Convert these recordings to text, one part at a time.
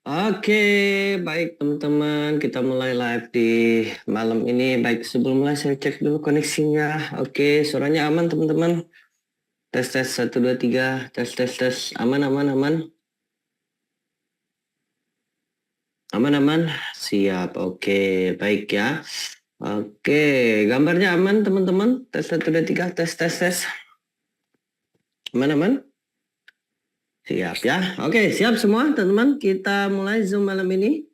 Oke, baik teman-teman, kita mulai live di malam ini. Baik, sebelum mulai saya cek dulu koneksinya. Oke, suaranya aman teman-teman. Tes tes 1 2 3, tes tes tes, aman aman aman, aman aman. Siap. Oke, baik ya. Oke, gambarnya aman teman-teman. Tes 1 2 3, tes tes tes, aman aman. Siap ya. Oke, siap semua teman-teman. Kita mulai Zoom malam ini.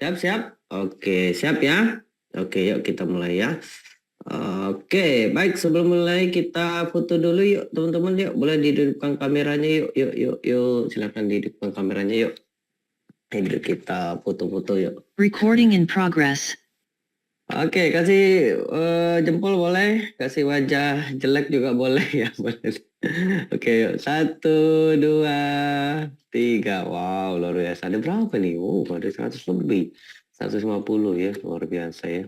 Siap, siap. Oke, siap ya. Oke, yuk kita mulai ya. Oke, baik sebelum mulai kita foto dulu yuk teman-teman yuk. Boleh dihidupkan kameranya yuk, yuk, yuk, yuk. Silakan dihidupkan kameranya yuk. Ini kita foto-foto yuk. Recording in progress. Oke, kasih jempol boleh, kasih wajah jelek juga boleh ya, boleh. Oke, yuk. 1 2 3. Wow, luar biasa. Ada berapa nih? Ada 100 lebih. 150 ya, luar biasa ya.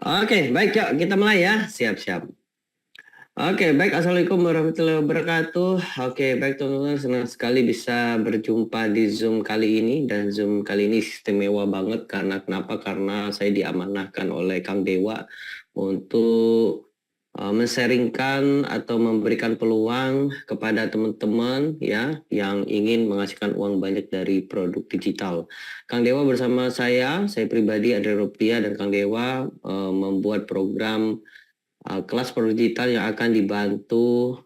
Oke, baik yuk kita mulai ya. Siap-siap. Oke, baik. Assalamualaikum warahmatullahi wabarakatuh. Oke, baik teman-teman. Senang sekali bisa berjumpa di Zoom kali ini. Dan Zoom kali ini istimewa banget. Karena kenapa? Karena saya diamanahkan oleh Kang Dewa untuk men-sharingkan atau memberikan peluang kepada teman-teman ya yang ingin menghasilkan uang banyak dari produk digital. Kang Dewa bersama saya pribadi Adrian Rupiah dan Kang Dewa membuat program kelas produk digital yang akan dibantu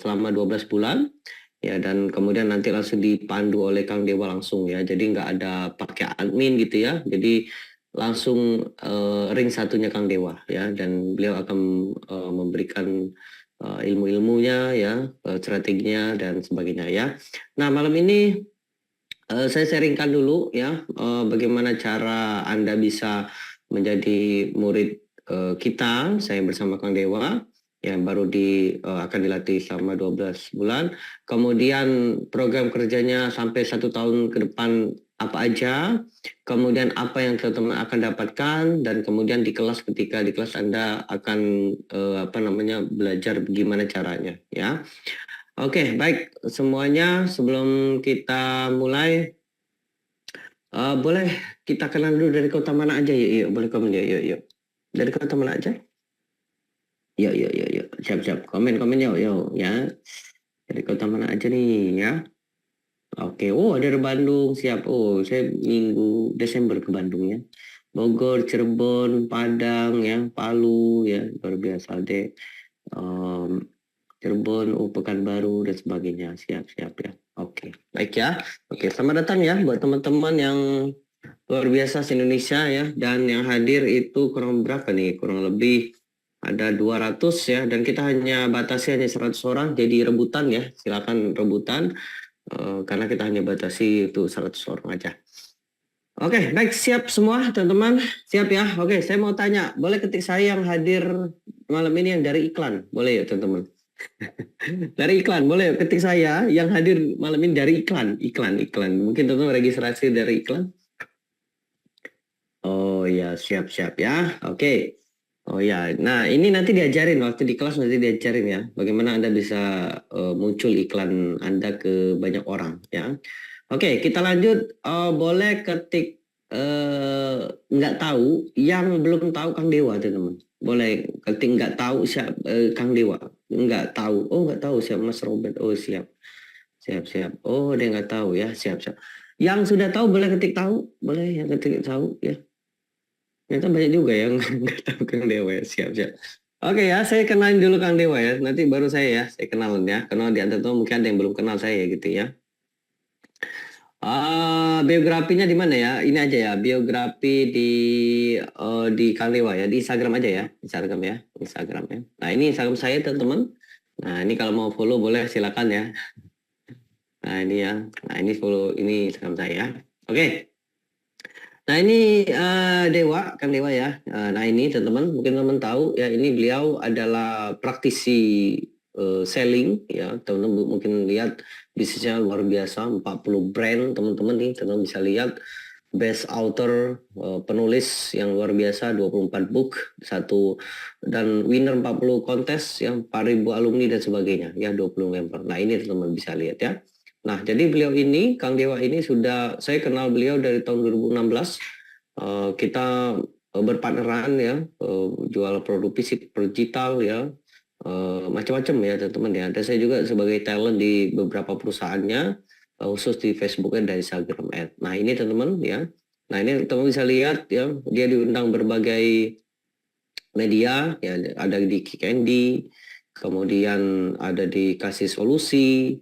selama 12 bulan ya, dan kemudian nanti langsung dipandu oleh Kang Dewa langsung ya, jadi nggak ada pakai admin gitu ya, jadi langsung ring satunya Kang Dewa ya, dan beliau akan memberikan ilmu-ilmunya ya, strateginya dan sebagainya ya. Nah malam ini saya sharingkan dulu ya, bagaimana cara Anda bisa menjadi murid kita. Saya bersama Kang Dewa yang baru akan dilatih selama 12 bulan. Kemudian program kerjanya sampai 1 tahun ke depan apa aja, kemudian apa yang teman-teman akan dapatkan, dan kemudian di kelas, ketika di kelas Anda akan belajar bagaimana caranya ya. Oke, baik semuanya, sebelum kita mulai boleh kita kenal dulu dari kota mana aja, yuk, yuk. Boleh komen, yuk, yuk, yuk. Dari kota mana aja? Yuk, yuk, yuk, yuk. Siap, siap. Komen, komen, yuk, yuk, ya. Dari kota mana aja nih, ya. Oke, oh ada dari Bandung, siap. Oh, saya minggu Desember ke Bandung ya. Bogor, Cirebon, Padang, ya, Palu, ya, luar biasa deh. Cirebon, Pekanbaru, dan sebagainya. Siap, siap ya. Oke, baik ya. Oke, selamat datang ya buat teman-teman yang luar biasa se-Indonesia ya, dan yang hadir itu kurang berapa nih? Kurang lebih ada 200 ya, dan kita hanya batasi hanya 100 orang, jadi rebutan ya, silakan rebutan karena kita hanya batasi itu 100 orang aja. Oke, baik, siap semua teman-teman, siap ya. Oke, saya mau tanya, boleh ketik saya yang hadir malam ini yang dari iklan, boleh ya teman-teman? Dari iklan, boleh ketik saya yang hadir malam ini dari iklan, iklan. Mungkin teman-teman registrasi dari iklan. Oh ya, siap-siap ya. Oke. Oh ya, nah ini nanti diajarin waktu di kelas, nanti diajarin ya, bagaimana Anda bisa muncul iklan Anda ke banyak orang ya. Oke, kita lanjut. Boleh ketik nggak tahu, yang belum tahu Kang Dewa teman-teman. Boleh ketik nggak tahu siapa Kang Dewa. Nggak tahu. Oh nggak tahu siapa Mas Robert. Oh siap, siap siap. Oh dia nggak tahu ya, siap siap. Yang sudah tahu boleh ketik tahu, boleh yang ketik tahu ya. Ternyata banyak juga yang nggak tahu Kang Dewa ya. Siap, siap. Oke ya, saya kenalin dulu Kang Dewa ya. Nanti baru saya kenalan ya. Karena di antara itu mungkin ada yang belum kenal saya gitu ya. Biografinya di mana ya? Ini aja ya, biografi di Kang Dewa ya, di Instagram aja ya, Instagram ya, Instagram ya. Nah ini Instagram saya teman-teman. Nah ini kalau mau follow boleh silakan ya. Nah ini ya, nah ini follow ini Instagram saya. Oke. Nah ini Dewa, kan Dewa ya. Nah ini teman-teman, mungkin teman tahu ya, ini beliau adalah praktisi selling ya. Teman-teman mungkin lihat bisnisnya luar biasa, 40 brand teman-teman nih. Teman-teman bisa lihat best author, penulis yang luar biasa, 24 book, satu, dan winner 40 kontes yang 4.000 alumni dan sebagainya ya, 20 member. Nah ini teman-teman bisa lihat ya. Nah, jadi beliau ini, Kang Dewa ini sudah, saya kenal beliau dari tahun 2016. Kita berpartneran ya, jual produk fisik, digital ya, macam-macam ya teman-teman ya. Dan saya juga sebagai talent di beberapa perusahaannya, khusus di Facebooknya dan Instagram Ad. Nah ini teman-teman ya. Nah ini teman bisa lihat ya, dia diundang berbagai media ya, ada di Kikendi, kemudian ada di Kasih Solusi,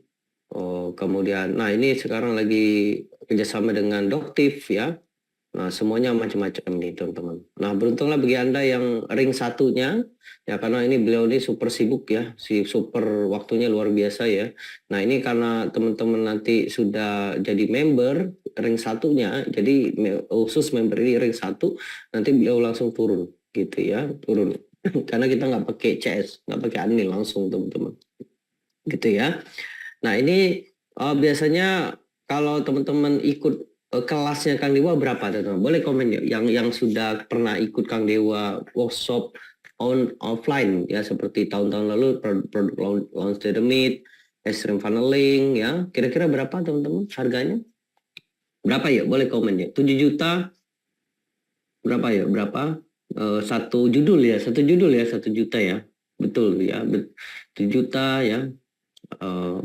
kemudian nah ini sekarang lagi kerjasama dengan Doktif ya. Nah, semuanya macam-macam nih, teman-teman. Nah, beruntunglah bagi Anda yang ring satunya, ya karena ini beliau ini super sibuk ya, si super waktunya luar biasa ya. Nah, ini karena teman-teman nanti sudah jadi member ring satunya, jadi khusus member ini ring satu, nanti beliau langsung turun, gitu ya, turun. Karena kita nggak pakai CS, nggak pakai admin langsung, teman-teman. Gitu ya. Nah, ini biasanya kalau teman-teman ikut kelasnya Kang Dewa berapa teman-teman? Boleh komen ya yang sudah pernah ikut Kang Dewa workshop offline ya seperti tahun-tahun lalu produk launch the meet, extreme funneling ya. Kira-kira berapa teman-teman harganya? Berapa ya? Boleh komen ya. 7 juta berapa ya? Berapa? Satu judul ya, satu judul ya, 1 juta ya. Betul ya, 7 juta ya.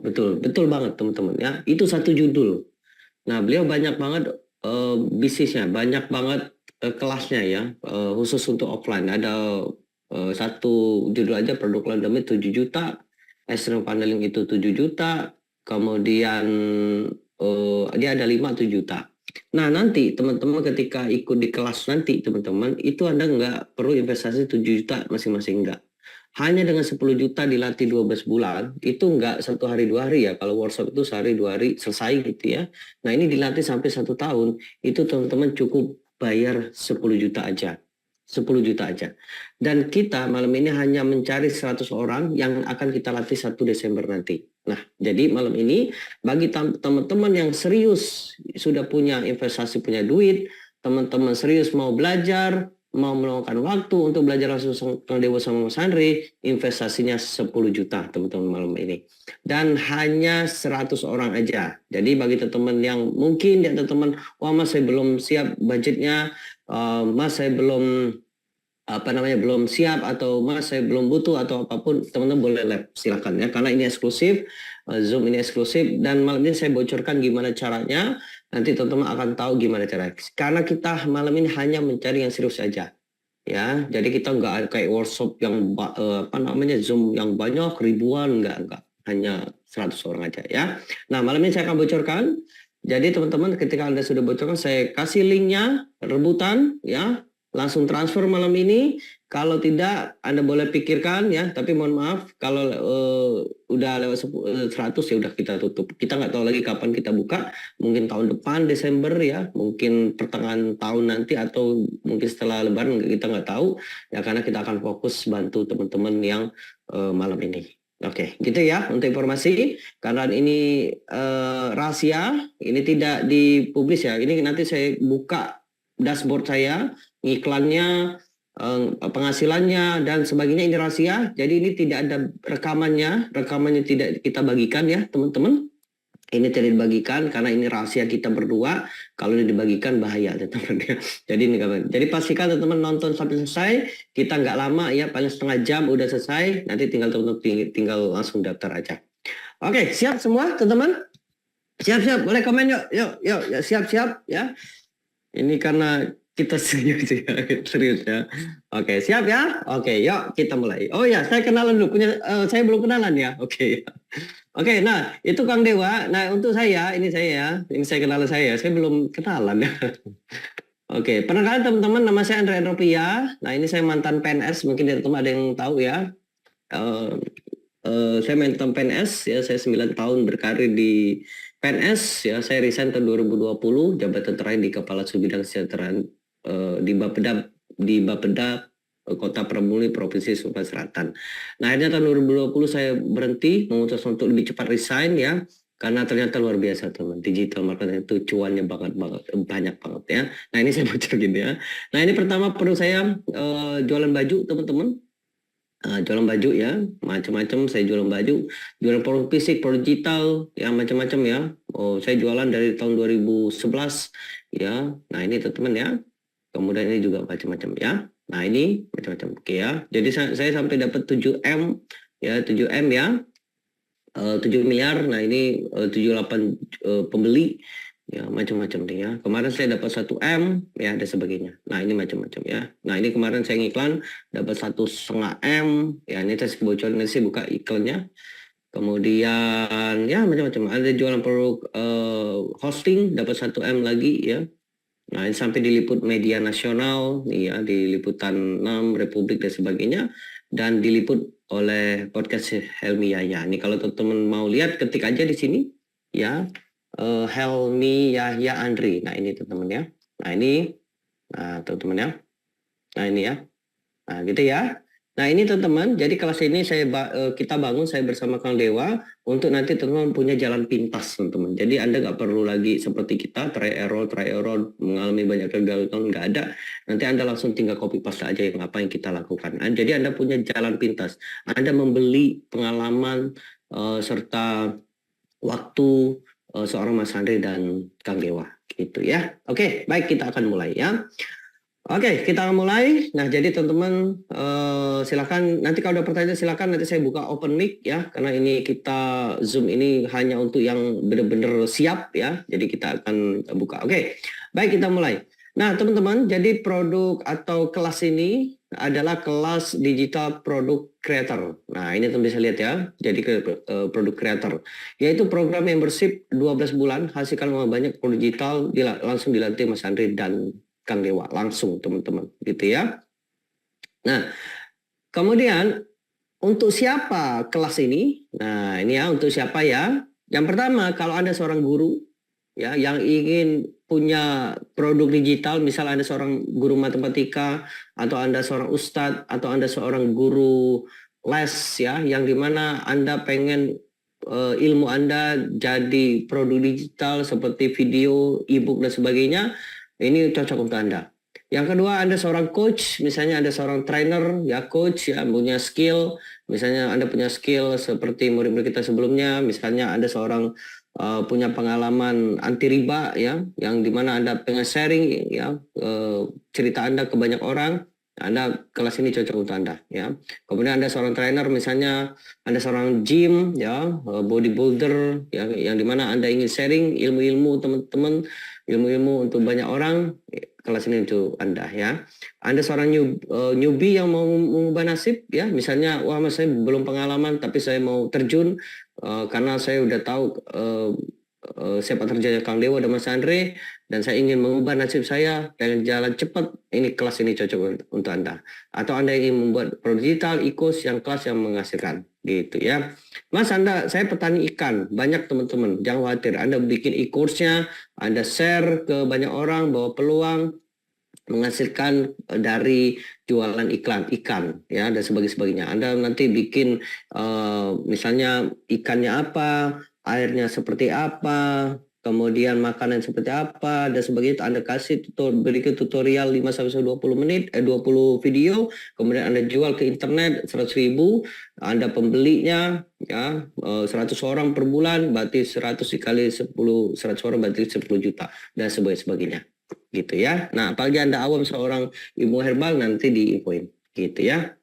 Betul, betul banget teman-teman ya. Itu satu judul. Nah, beliau banyak banget bisnisnya, banyak banget kelasnya ya, khusus untuk offline. Ada satu judul aja produk landemnya 7 juta, external paneling itu 7 juta, kemudian dia ada 5 7 juta. Nah, nanti teman-teman ketika ikut di kelas nanti teman-teman, itu Anda nggak perlu investasi 7 juta masing-masing enggak. Hanya dengan 10 juta dilatih 12 bulan, itu enggak 1 hari 2 hari ya. Kalau workshop itu sehari 2 hari selesai gitu ya. Nah ini dilatih sampai 1 tahun, itu teman-teman cukup bayar 10 juta aja. 10 juta aja. Dan kita malam ini hanya mencari 100 orang yang akan kita latih 1 Desember nanti. Nah, jadi malam ini bagi teman-teman yang serius sudah punya investasi, punya duit, teman-teman serius mau belajar, mau meluangkan waktu untuk belajar langsung Kang Dewa sama Mas Andri, investasinya 10 juta teman-teman malam ini. Dan hanya 100 orang aja. Jadi bagi teman-teman yang mungkin ya teman-teman, wah Mas saya belum siap budgetnya, Mas saya belum belum siap, atau Mas saya belum butuh atau apapun, teman-teman boleh live silakan ya, karena ini eksklusif, Zoom ini eksklusif, dan malam ini saya bocorkan gimana caranya. Nanti teman-teman akan tahu gimana caranya, karena kita malam ini hanya mencari yang serius saja ya. Jadi kita nggak kayak workshop yang Zoom yang banyak ribuan, nggak, hanya 100 orang aja ya. Nah malam ini saya akan bocorkan. Jadi teman-teman ketika Anda sudah bocorkan, saya kasih linknya, rebutan ya, langsung transfer malam ini. Kalau tidak Anda boleh pikirkan ya, tapi mohon maaf kalau udah lewat 100 ya udah kita tutup. Kita nggak tahu lagi kapan kita buka, mungkin tahun depan Desember ya, mungkin pertengahan tahun nanti, atau mungkin setelah Lebaran, kita nggak tahu ya, karena kita akan fokus bantu teman-teman yang malam ini. Oke, gitu ya untuk informasi. Karena ini rahasia, ini tidak dipublis ya. Ini nanti saya buka dashboard saya, iklannya, penghasilannya dan sebagainya, ini rahasia. Jadi ini tidak ada rekamannya tidak kita bagikan ya teman-teman. Ini tidak dibagikan karena ini rahasia kita berdua. Kalau ini dibagikan bahaya teman-teman. Jadi pastikan teman-teman nonton sampai selesai. Kita nggak lama ya, paling setengah jam udah selesai. Nanti tinggal teman-teman tinggal langsung daftar aja. Oke, siap semua teman-teman? Siap-siap, boleh komen yuk, ya, siap-siap ya. Ini karena kita serius ya, serius ya. Oke, siap ya? Oke, yuk kita mulai. Oh ya, saya kenalan dulu. Saya belum kenalan ya. Oke. Oke, nah itu Kang Dewa. Nah untuk saya, ini saya kenalan saya belum kenalan ya. Oke, perkenalkan teman-teman, nama saya Andre Endropia. Nah ini saya mantan PNS, mungkin teman-teman ada yang tahu ya. Saya mantan PNS ya, saya 9 tahun berkarir di PNS ya. Saya resign tahun 2020, jabatan terakhir di Kepala Subbidang Kesejahteraan di Bapeda Kota Pramuka Provinsi Sumatera Selatan. Nah akhirnya tahun 2020 saya berhenti, memutuskan untuk lebih cepat resign ya, karena ternyata luar biasa teman, digital marketing itu cuannya banyak banget ya. Nah ini saya bocor gini ya. Nah ini pertama produk saya jualan baju teman-teman. jualan baju ya, macam-macam saya jualan baju, jualan produk fisik, produk digital, ya macam-macam ya. Oh, saya jualan dari tahun 2011 ya. Nah, ini teman-teman ya. Kemudian ini juga macam-macam ya. Nah, ini macam-macam. Oke ya. Jadi saya sampai dapat 7M ya, 7M ya. 7 miliar. Nah, ini 78 pembeli ya, macam-macam nih ya. Kemarin saya dapat 1M ya, dan sebagainya. Nah, ini macam-macam ya. Nah, ini kemarin saya ngiklan dapat 1,5 M ya. Ini saya bocorin, nanti saya buka iklannya. Kemudian ya macam-macam, ada jualan produk hosting dapat 1M lagi ya. Nah, ini sampai diliput media nasional nih ya, di liputan 6 Republik dan sebagainya, dan diliput oleh podcast Helmi Yahya. Ini kalau teman-teman mau lihat, ketik aja di sini ya, Helmi Yahya Andri. Nah, ini teman-teman ya. Nah, ini teman-teman ya. Nah, ini ya. Nah, gitu ya. Nah, ini teman-teman, jadi kelas ini kita bangun saya bersama Kang Dewa untuk nanti teman-teman punya jalan pintas, teman-teman. Jadi Anda nggak perlu lagi seperti kita try error, mengalami banyak kegagalan, nggak ada. Nanti Anda langsung tinggal copy paste aja yang apa yang kita lakukan. Nah, jadi Anda punya jalan pintas. Anda membeli pengalaman serta waktu seorang Mas Andre dan Kang Dewa, gitu ya. Oke, baik, kita akan mulai ya. Oke, kita mulai. Nah, jadi teman-teman silakan, nanti kalau ada pertanyaan silakan, nanti saya buka open mic ya, karena ini kita Zoom ini hanya untuk yang benar-benar siap ya. Jadi kita akan buka. Oke, baik, kita mulai. Nah, teman-teman, jadi produk atau kelas ini adalah kelas digital produk creator. Nah, ini teman bisa lihat ya. Jadi produk creator, yaitu program membership 12 bulan, hasilkan uang banyak, produk digital langsung dilatih Mas Andre dan Kang Dewa langsung, teman-teman, gitu ya. Nah, kemudian untuk siapa kelas ini? Nah, ini ya, untuk siapa ya? Yang pertama, kalau Anda seorang guru ya yang ingin punya produk digital, misal Anda seorang guru matematika, atau Anda seorang ustadz, atau Anda seorang guru les ya, yang dimana Anda pengen ilmu Anda jadi produk digital seperti video, e-book dan sebagainya, ini cocok untuk Anda. Yang kedua, Anda seorang coach, misalnya Anda seorang trainer, ya coach, ya punya skill, misalnya Anda punya skill seperti murid-murid kita sebelumnya, misalnya Anda seorang punya pengalaman anti riba, ya, yang dimana Anda pengen sharing, ya, cerita Anda ke banyak orang, Anda kelas ini cocok untuk Anda, ya. Kemudian Anda seorang trainer, misalnya Anda seorang gym, ya, bodybuilder, ya, yang dimana Anda ingin sharing ilmu-ilmu teman-teman, ilmu-ilmu untuk banyak orang, kelas ini untuk Anda ya. Anda seorang newbie yang mau mengubah nasib ya, misalnya wah Mas saya belum pengalaman tapi saya mau terjun karena saya udah tahu sepak terjangnya Kang Dewa dan Mas Andre, dan saya ingin mengubah nasib saya dengan jalan cepat, ini kelas ini cocok untuk Anda. Atau Anda ingin membuat produk digital, e-course yang kelas yang menghasilkan gitu ya. Mas saya petani ikan, banyak teman-teman, jangan khawatir, Anda bikin e-course-nya, Anda share ke banyak orang bahwa peluang menghasilkan dari jualan iklan ikan ya dan sebagainya. Anda nanti bikin misalnya ikannya apa, airnya seperti apa, kemudian makanan seperti apa dan sebagainya. Anda kasih berikan tutorial 5-20 menit, 20 video, kemudian Anda jual ke internet 100.000, Anda pembelinya ya 100 orang per bulan, berarti 100 dikali 10, 100 orang berarti 10 juta dan sebagainya. Gitu ya. Nah, apalagi Anda awam seorang ilmu herbal, nanti diinfoin gitu ya.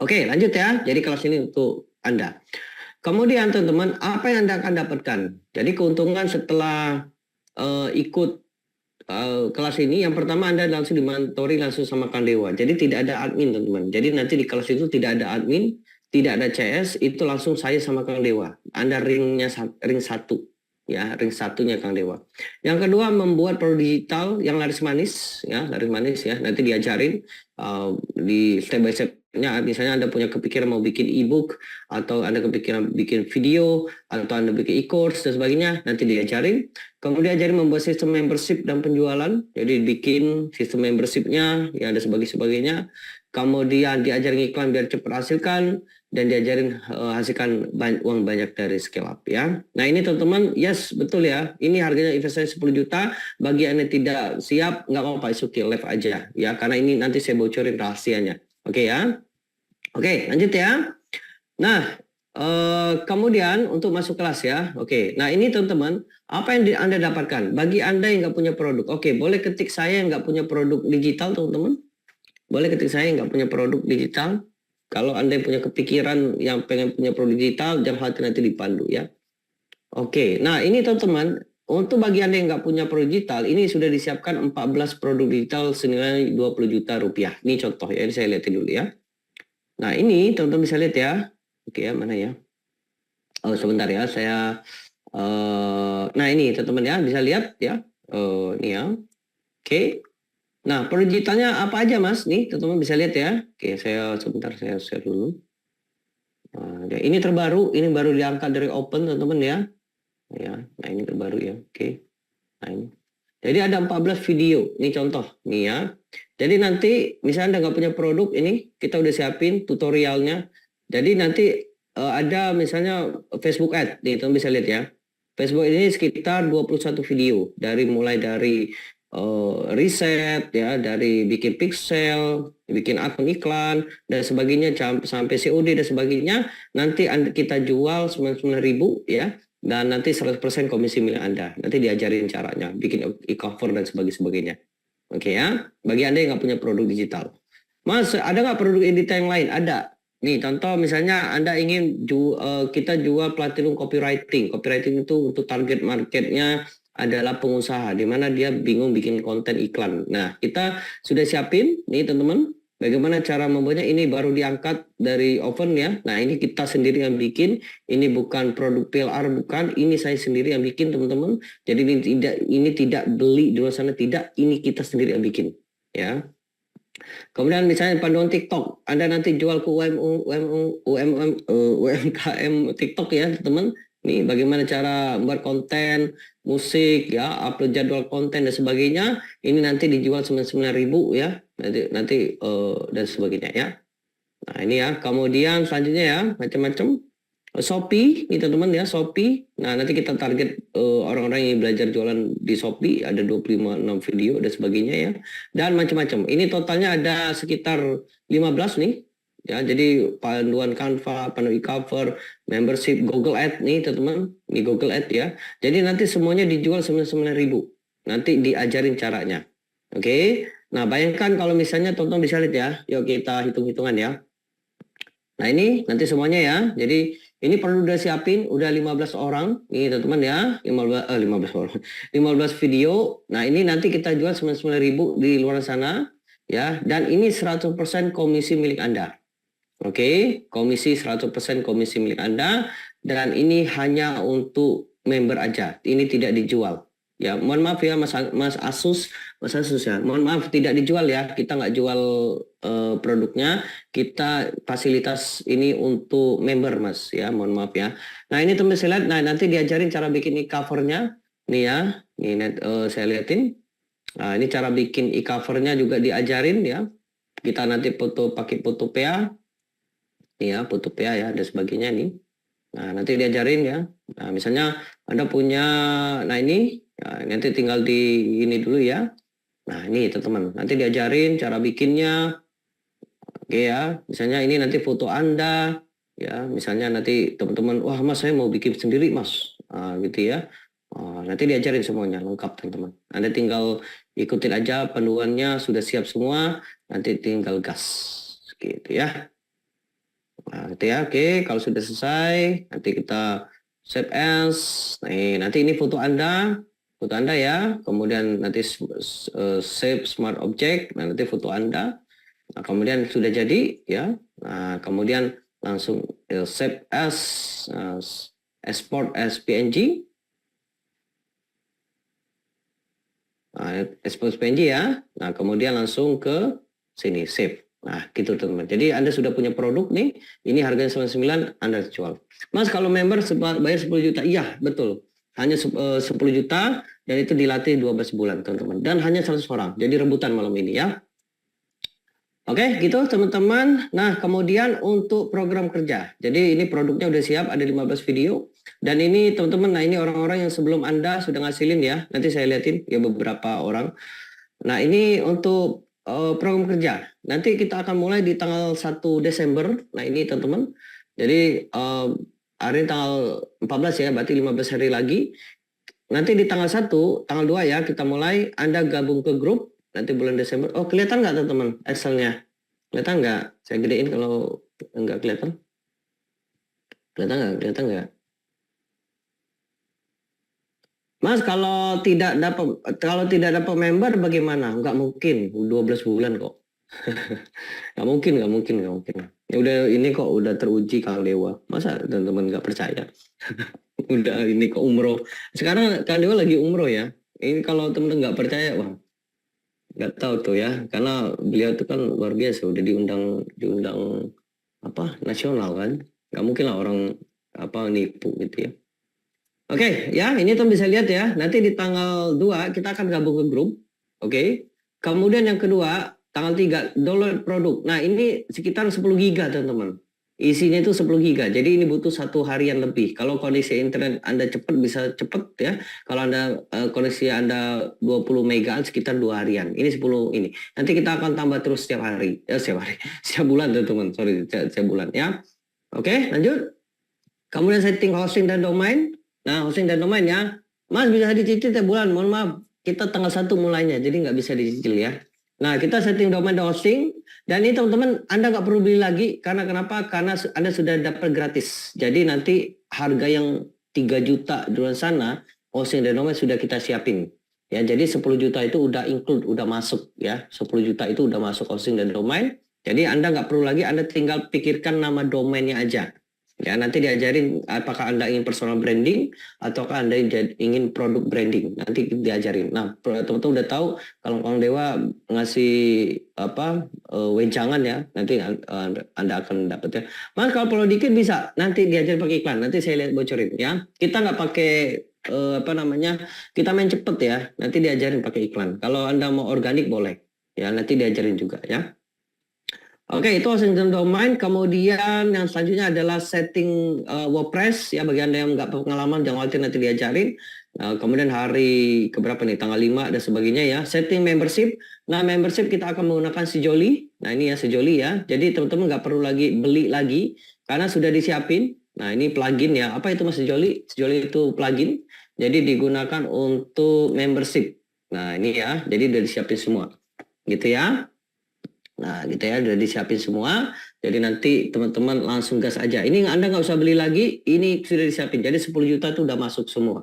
Oke, lanjut ya. Jadi kelas ini untuk Anda. Kemudian teman-teman, apa yang Anda akan dapatkan? Jadi keuntungan setelah ikut kelas ini, yang pertama Anda langsung dimentori langsung sama Kang Dewa. Jadi tidak ada admin, teman-teman. Jadi nanti di kelas itu tidak ada admin, tidak ada CS, itu langsung saya sama Kang Dewa. Anda ring 1. Ya, ring satunya Kang Dewa. Yang kedua, membuat produk digital yang laris manis ya, nanti diajarin di step by step-nya. Misalnya Anda punya kepikiran mau bikin e-book, atau Anda kepikiran bikin video, atau Anda bikin e-course dan sebagainya, nanti diajarin. Kemudian diajarin membuat sistem membership dan penjualan, jadi bikin sistem membership-nya ya, ada sebagainya. Kemudian diajarin iklan biar cepat hasilkan, dan diajarin hasilkan uang banyak dari scale up ya. Nah ini teman-teman, yes betul ya, ini harganya investasi 10 juta. Bagi Anda tidak siap, nggak apa-apa, it's okay, live aja ya, karena ini nanti saya bocorin rahasianya. Oke ya. Oke, lanjut ya. Nah, kemudian untuk masuk kelas ya. Oke, nah ini teman-teman, apa yang Anda dapatkan? Bagi Anda yang nggak punya produk, oke, boleh ketik saya yang nggak punya produk digital, teman-teman. Boleh ketik saya yang nggak punya produk digital. Kalau Anda yang punya kepikiran yang pengen punya produk digital, jangan khawatir nanti dipandu ya. Oke, nah ini teman-teman, untuk bagi Anda yang nggak punya produk digital, ini sudah disiapkan 14 produk digital senilai 20 juta rupiah. Ini contoh ya, ini saya lihatin dulu ya. Nah ini teman-teman bisa lihat ya. Oke ya, mana ya? Oh sebentar ya, saya... nah ini teman-teman ya, bisa lihat ya. Ini ya. Oke. Nah, produk digitalnya apa aja Mas? Nih teman-teman bisa lihat ya. Oke, saya sebentar saya share dulu. Nah, ya, ini terbaru, ini baru diangkat dari open teman-teman ya. Ya, nah ini terbaru ya. Oke. Nah ini. Jadi ada 14 video. Ini contoh nih ya. Jadi nanti misalnya Anda nggak punya produk ini, kita udah siapin tutorialnya. Jadi nanti ada misalnya Facebook Ad. Nih teman bisa lihat ya. Facebook ini sekitar 21 video dari mulai dari riset ya, dari bikin pixel, bikin akun iklan dan sebagainya sampai COD dan sebagainya. Nanti kita jual 99.000 ya. Dan nanti 100% komisi milik Anda. Nanti diajarin caranya, bikin e-cover dan sebagainya. Oke ya, bagi Anda yang nggak punya produk digital. Mas, ada nggak produk editor yang lain? Ada. Nih, contoh misalnya Anda ingin kita jual Platinum Copywriting. Copywriting itu untuk target marketnya adalah pengusaha, di mana dia bingung bikin konten iklan. Nah, kita sudah siapin, nih teman-teman, bagaimana cara membuatnya. Ini baru diangkat dari oven ya. Nah, ini kita sendiri yang bikin. Ini bukan produk PLR, bukan. Ini saya sendiri yang bikin, teman-teman. Jadi ini tidak beli di luar sana, tidak. Ini kita sendiri yang bikin, ya. Kemudian misalnya panduan TikTok, Anda nanti jual ke UMKM TikTok ya, teman. Nih bagaimana cara membuat konten, musik ya, upload jadwal konten dan sebagainya. Ini nanti dijual 99.000 ya, nanti dan sebagainya ya. Nah ini ya, kemudian selanjutnya ya, macam-macam. Shopee, ini teman-teman ya, Shopee. Nah, nanti kita target orang-orang yang belajar jualan di Shopee, ada 25 video dan sebagainya ya. Dan macam-macam. Ini totalnya ada sekitar 15 nih. Ya, jadi panduan Canva, panduan e-cover, membership, Google Ads nih teman-teman. Ini Google Ads ya. Jadi nanti semuanya dijual 99.000. Nanti diajarin caranya. Oke. Nah, bayangkan kalau misalnya teman-teman bisa lihat ya. Yuk kita hitung-hitungan ya. Nah ini nanti semuanya ya. Jadi ini perlu udah siapin, udah 15 orang. Ini teman-teman ya, 15 orang. 15 video. Nah ini nanti kita jual 99.000 di luar sana. Ya, dan ini 100% komisi milik Anda. Oke, komisi 100% komisi milik Anda. Dan ini hanya untuk member aja. Ini tidak dijual. Ya, mohon maaf ya Mas Asus ya. Mohon maaf tidak dijual ya. Kita nggak jual produknya. Kita fasilitas ini untuk member Mas ya. Mohon maaf ya. Nah ini teman saya lihat. Nah nanti diajarin cara bikin e-covernya. Nih ya. Ini saya liatin. Nah ini cara bikin e-covernya juga diajarin ya. Kita nanti pakai foto PA. Nih ya, foto PA ya dan sebagainya nih. Nah, nanti diajarin ya. Nah, misalnya Anda punya, nah ini, ya, nanti tinggal di ini dulu ya. Nah, ini teman-teman, nanti diajarin cara bikinnya. Oke ya, misalnya ini nanti foto Anda, ya. Misalnya nanti teman-teman, wah Mas saya mau bikin sendiri Mas, gitu ya. Nanti diajarin semuanya, lengkap teman-teman. Anda tinggal ikutin aja panduannya, sudah siap semua, nanti tinggal gas, gitu ya. Nah, gitu ya. Oke, kalau sudah selesai, nanti kita save as. Nah, nanti ini foto Anda ya. Kemudian nanti save smart object. Nah, nanti foto Anda. Nah, kemudian sudah jadi ya. Nah, kemudian langsung save as, export as PNG. Nah, export PNG ya. Nah, kemudian langsung ke sini save. Nah, gitu teman-teman. Jadi Anda sudah punya produk nih, ini harganya 99, Anda jual. Mas, kalau member bayar 10 juta, iya betul. Hanya 10 juta dan itu dilatih 12 bulan teman-teman. Dan hanya 100 orang, jadi rebutan malam ini ya. Oke, gitu teman-teman. Nah, kemudian untuk program kerja. Jadi ini produknya udah siap, ada 15 video. Dan ini teman-teman, nah ini orang-orang yang sebelum Anda sudah ngasilin ya. Nanti saya liatin ya beberapa orang. Nah, ini untuk program kerja. Nanti kita akan mulai di tanggal 1 Desember. Nah ini teman-teman. Jadi hari ini tanggal 14 ya, berarti 15 hari lagi. Nanti di tanggal 1, tanggal 2 ya, kita mulai. Anda gabung ke grup. Nanti bulan Desember. Oh kelihatan nggak teman-teman Excelnya? Kelihatan nggak? Saya gedein kalau nggak kelihatan. Kelihatan nggak? Kelihatan nggak? Mas, kalau tidak dapat member bagaimana? Nggak mungkin, 12 bulan kok. Nggak mungkin, nggak mungkin, nggak mungkin. Ya udah ini kok udah teruji Kang Dewa. Masa teman-teman nggak percaya? Udah ini kok umroh. Sekarang Kang Dewa lagi umroh ya. Ini kalau teman-teman nggak percaya, wah nggak tahu tuh ya. Karena beliau itu kan luar biasa, udah diundang apa nasional kan. Nggak mungkin lah orang apa nipu gitu ya. Oke, ya ini tuh bisa lihat ya. Nanti di tanggal 2 kita akan gabung ke grup. Oke. Kemudian yang kedua, tanggal 3 download produk. Nah, ini sekitar 10 giga teman-teman. Isinya itu 10 giga. Jadi ini butuh 1 harian lebih. Kalau kondisi internet Anda cepat bisa cepat ya. Kalau Anda koneksi Anda 20 megaan sekitar 2 harian. Ini 10 ini. Nanti kita akan tambah terus setiap hari. Ya, setiap hari. Setiap bulan teman-teman. Sorry, setiap bulan ya. Oke, lanjut. Kemudian setting hosting dan domain. Nah, hosting dan domain ya. Mas bisa dicicil tiap bulan. Mohon maaf, kita tanggal 1 mulainya. Jadi nggak bisa dicicil ya. Nah, kita setting domain dan hosting. Dan ini teman-teman, Anda nggak perlu beli lagi. Karena kenapa? Karena Anda sudah dapat gratis. Jadi nanti harga yang 3 juta di luar sana, hosting dan domain sudah kita siapin. Ya, jadi 10 juta itu udah include, udah masuk ya. 10 juta itu udah masuk hosting dan domain. Jadi Anda nggak perlu lagi, Anda tinggal pikirkan nama domainnya aja. Ya, nanti diajarin apakah Anda ingin personal branding ataukah Anda ingin produk branding. Nanti diajarin. Nah, teman-teman udah tahu kalau Kang Dewa ngasih apa wejangan ya, nanti Anda akan dapat ya. Mas kalau perlu dikit bisa, nanti diajarin pakai iklan. Nanti saya lihat bocorin ya. Kita nggak pakai apa namanya? Kita main cepet ya. Nanti diajarin pakai iklan. Kalau Anda mau organik boleh. Ya, nanti diajarin juga ya. Oke, itu hosting dan domain. Kemudian yang selanjutnya adalah setting WordPress. Ya, bagi Anda yang nggak pengalaman, jangan khawatir nanti diajarin. Kemudian hari keberapa nih? Tanggal 5 dan sebagainya ya. Setting membership. Nah, membership kita akan menggunakan Sejoli. Nah, ini ya Sejoli ya. Jadi teman-teman nggak perlu lagi beli lagi karena sudah disiapin. Nah, ini plugin ya. Apa itu Mas Sejoli? Sejoli itu plugin. Jadi digunakan untuk membership. Nah, ini ya. Jadi udah disiapin semua. Gitu ya. Nah gitu ya, udah disiapin semua. Jadi nanti teman-teman langsung gas aja. Ini Anda nggak usah beli lagi, ini sudah disiapin. Jadi 10 juta itu udah masuk semua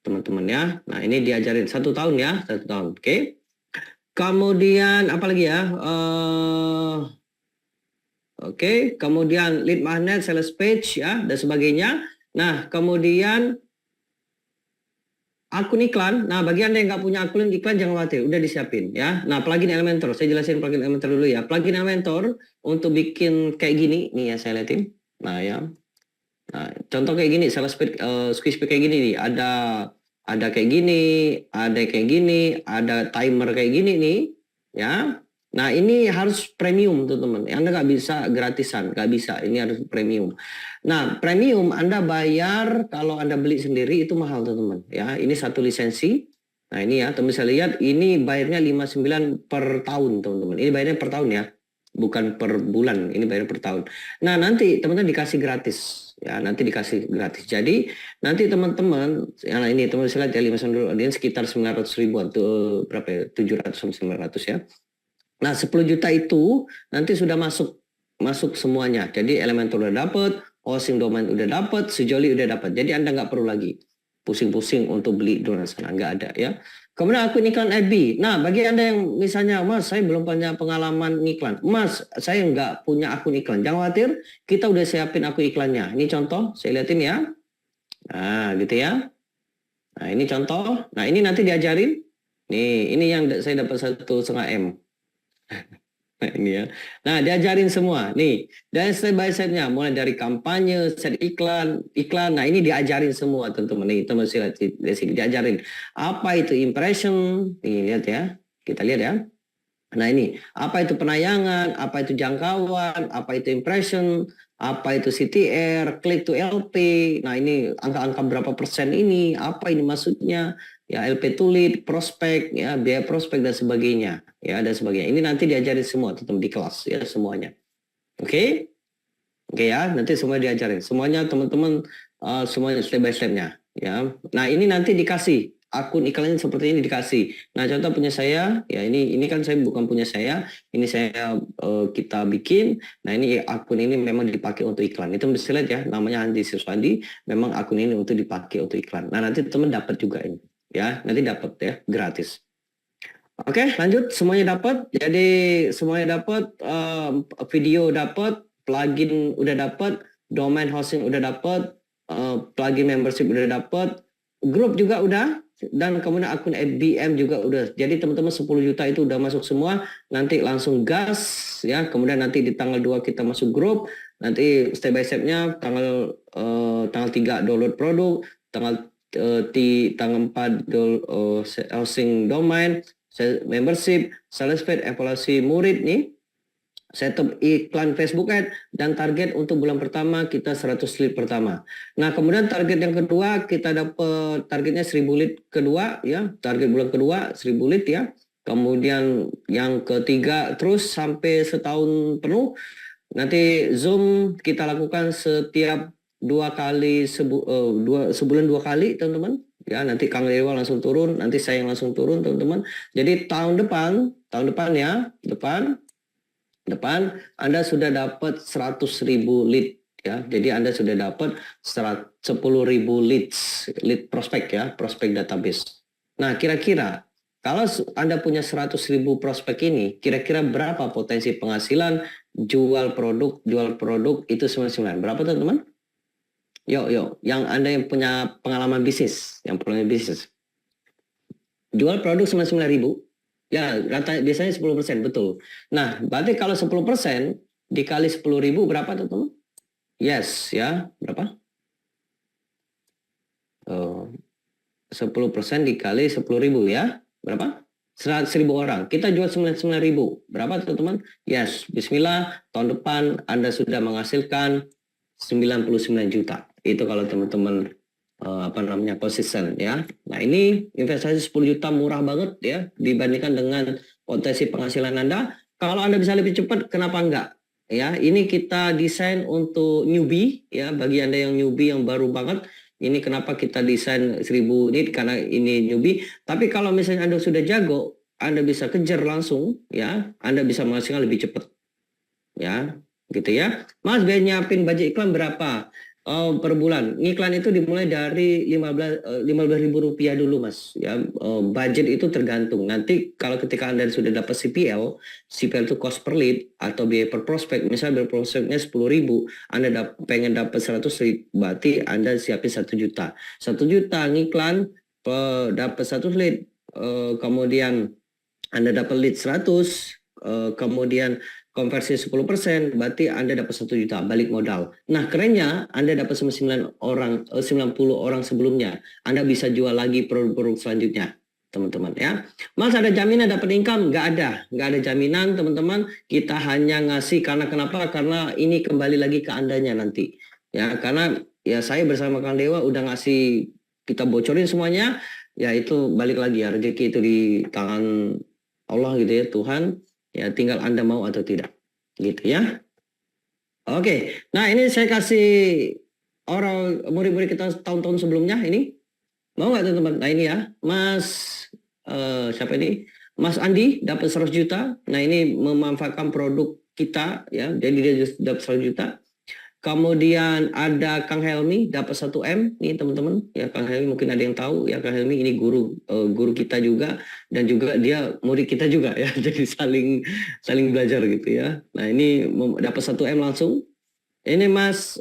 teman-teman ya. Nah ini diajarin 1 tahun ya, 1 tahun. Oke. Kemudian apa lagi ya? Oke. Kemudian lead magnet, sales page ya, dan sebagainya. Nah kemudian akun iklan. Nah, bagi Anda yang nggak punya akun iklan jangan khawatir, udah disiapin ya. Nah, plugin Elementor, saya jelasin plugin Elementor dulu ya. Plugin Elementor untuk bikin kayak gini, nih ya saya liatin. Nah, ya. Nah, contoh kayak gini, salah squeeze kayak gini nih. Ada kayak gini, ada kayak gini, ada timer kayak gini nih, ya. Nah, ini harus premium teman-teman. Anda nggak bisa gratisan, nggak bisa. Ini harus premium. Nah, premium Anda bayar kalau Anda beli sendiri itu mahal teman-teman. Ya, ini 1 lisensi. Nah, ini ya, teman bisa lihat ini bayarnya 59 per tahun teman-teman. Ini bayarnya per tahun ya, bukan per bulan. Ini bayarnya per tahun. Nah, nanti teman-teman dikasih gratis. Ya, nanti dikasih gratis. Jadi nanti teman-teman, yang ini teman bisa lihat ya 59 ini sekitar 900 ribuan tuh berapa ya? 700 sampai 900 ya. Nah, 10 juta itu nanti sudah masuk semuanya. Jadi Elementor udah dapat, hosting domain udah dapat, Sejoli udah dapat. Jadi Anda nggak perlu lagi pusing-pusing untuk beli domain sana, nggak ada ya. Kemudian akun iklan FB. Nah, bagi Anda yang misalnya, Mas, saya belum punya pengalaman iklan. Mas, saya nggak punya akun iklan. Jangan khawatir, kita udah siapin akun iklannya. Ini contoh, saya liatin ya. Nah, gitu ya. Nah, ini contoh. Nah, ini nanti diajarin. Nih, ini yang saya dapat 1,5 M. Nah, ini ya. Nah, diajarin semua. Nih, dan step by step-nya mulai dari kampanye, set iklan. Nah, ini diajarin semua, teman-teman. Nih, teman silat di sini diajarin. Apa itu impression? Nih, lihat ya. Kita lihat ya. Nah, ini apa itu penayangan, apa itu jangkauan, apa itu impression. apa itu CTR, click to LP, nah ini angka-angka berapa persen ini, apa ini maksudnya, ya LP to lead, prospek, ya biaya prospek dan sebagainya, ya dan sebagainya. Ini nanti diajarin semua teman di kelas ya semuanya. Oke? Oke ya, nanti semua diajarin. Semuanya teman-teman semuanya step by step-nya ya. Nah, ini nanti dikasih akun iklannya seperti ini dikasih. Nah, contoh punya saya, ya ini kan saya bukan punya saya, ini saya kita bikin. Nah, ini akun ini memang dipakai untuk iklan. Itu bisa lihat ya, namanya Andi Siswandi, memang akun ini untuk dipakai untuk iklan. Nah, nanti teman dapat juga ini. Ya, nanti dapat ya, gratis. Oke, lanjut. Semuanya dapat. Jadi semuanya dapat, video dapat, plugin udah dapat, domain hosting udah dapat, plugin membership udah dapat, grup juga udah, dan kemudian akun FBM juga udah. Jadi teman-teman 10 juta itu udah masuk semua. Nanti langsung gas ya. Kemudian nanti di tanggal 2 kita masuk grup. Nanti step by step-nya tanggal 3 download produk, tanggal 4 hosting domain, membership, sales page, evaluasi murid nih, setup iklan Facebook Ad, dan target untuk bulan pertama kita 100 lead pertama. Nah, kemudian target yang kedua kita dapat targetnya 1000 lead kedua ya, target bulan kedua 1000 lead ya. Kemudian yang ketiga terus sampai setahun penuh. Nanti Zoom kita lakukan setiap sebulan 2 kali teman-teman. Ya, nanti Kang Dewa langsung turun, nanti saya yang langsung turun teman-teman. Jadi tahun depan ya, depan Anda sudah dapat 100.000 lead ya. Jadi Anda sudah dapat 10.000 lead prospek ya, prospek database. Nah, kira-kira kalau Anda punya 100.000 prospek ini, kira-kira berapa potensi penghasilan jual produk itu 99? Berapa teman-teman? Yuk, yang Anda yang punya pengalaman bisnis, jual produk 99.000, ya rata biasanya 10%, betul. Nah, berarti kalau 10% dikali 10.000 berapa teman-teman? Yes, ya, berapa? 10% dikali 10.000 ya, berapa? 100.000 orang. Kita jual 99.000, berapa teman-teman? Yes, bismillah, tahun depan Anda sudah menghasilkan 99 juta. Itu kalau teman-teman konsisten ya. Nah, ini investasi 10 juta murah banget ya dibandingkan dengan potensi penghasilan Anda. Kalau Anda bisa lebih cepat, kenapa enggak? Ya, ini kita desain untuk newbie ya, bagi Anda yang newbie yang baru banget. Ini kenapa kita desain 1000 ini karena ini newbie. Tapi kalau misalnya Anda sudah jago, Anda bisa kejar langsung ya, Anda bisa menghasilkan lebih cepat. Ya, gitu ya. Mas, biaya nyiapin budget iklan berapa? Per bulan. Iklan itu dimulai dari 15.000 rupiah dulu, Mas. Ya, budget itu tergantung. Nanti kalau ketika Anda sudah dapat CPL itu cost per lead atau biaya per prospek, misalnya berprospeknya 10.000, Anda pengen dapat 100 lead, berarti Anda siapin 1 juta. 1 juta ngiklan dapat 1 lead, kemudian Anda dapat lead 100, kemudian konversi 10%, berarti Anda dapat 1 juta balik modal. Nah, kerennya Anda dapat 90 orang sebelumnya. Anda bisa jual lagi produk-produk selanjutnya, teman-teman ya. Mas, ada jaminan dapat income? Nggak ada jaminan, teman-teman. Kita hanya ngasih karena kenapa? Karena ini kembali lagi ke Andanya nanti. Ya, karena ya saya bersama Kang Dewa udah ngasih, kita bocorin semuanya, ya itu balik lagi ya, rezeki itu di tangan Allah gitu ya, Tuhan. Ya, tinggal Anda mau atau tidak. Gitu ya. Oke. Nah, ini saya kasih orang murid-murid kita tahun-tahun sebelumnya ini. Mau nggak teman-teman? Nah, ini ya. Mas siapa ini? Mas Andi dapat 100 juta. Nah, ini memanfaatkan produk kita ya. Jadi dia dapat 100 juta. Kemudian ada Kang Helmi dapat 1 M nih teman-teman ya. Kang Helmi mungkin ada yang tahu ya, Kang Helmi ini guru kita juga dan juga dia murid kita juga ya. Jadi saling belajar gitu ya. Nah, ini dapat 1 M langsung. Ini Mas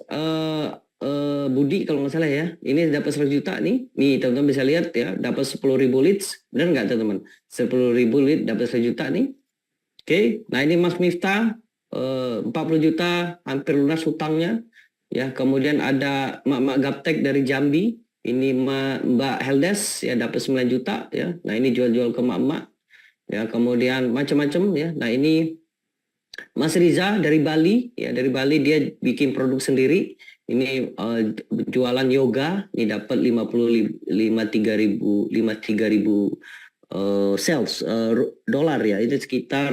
Budi kalau nggak salah ya. Ini dapat 100 juta nih. Nih teman-teman bisa lihat ya, dapat 10.000 leads. Benar nggak teman-teman? 10.000 lead dapat 1 juta nih. Oke. Nah, ini Mas Miftah 40 juta hampir lunas hutangnya ya. Kemudian ada Mak Gaptek dari Jambi, ini Mbak Heldes ya dapat 9 juta ya. Nah, ini jual-jual ke mak-mak ya. Kemudian macam-macam ya. Nah, ini Mas Riza dari Bali, ya dari Bali dia bikin produk sendiri. Ini jualan yoga, ini dapat 53.000 sales dolar ya, itu sekitar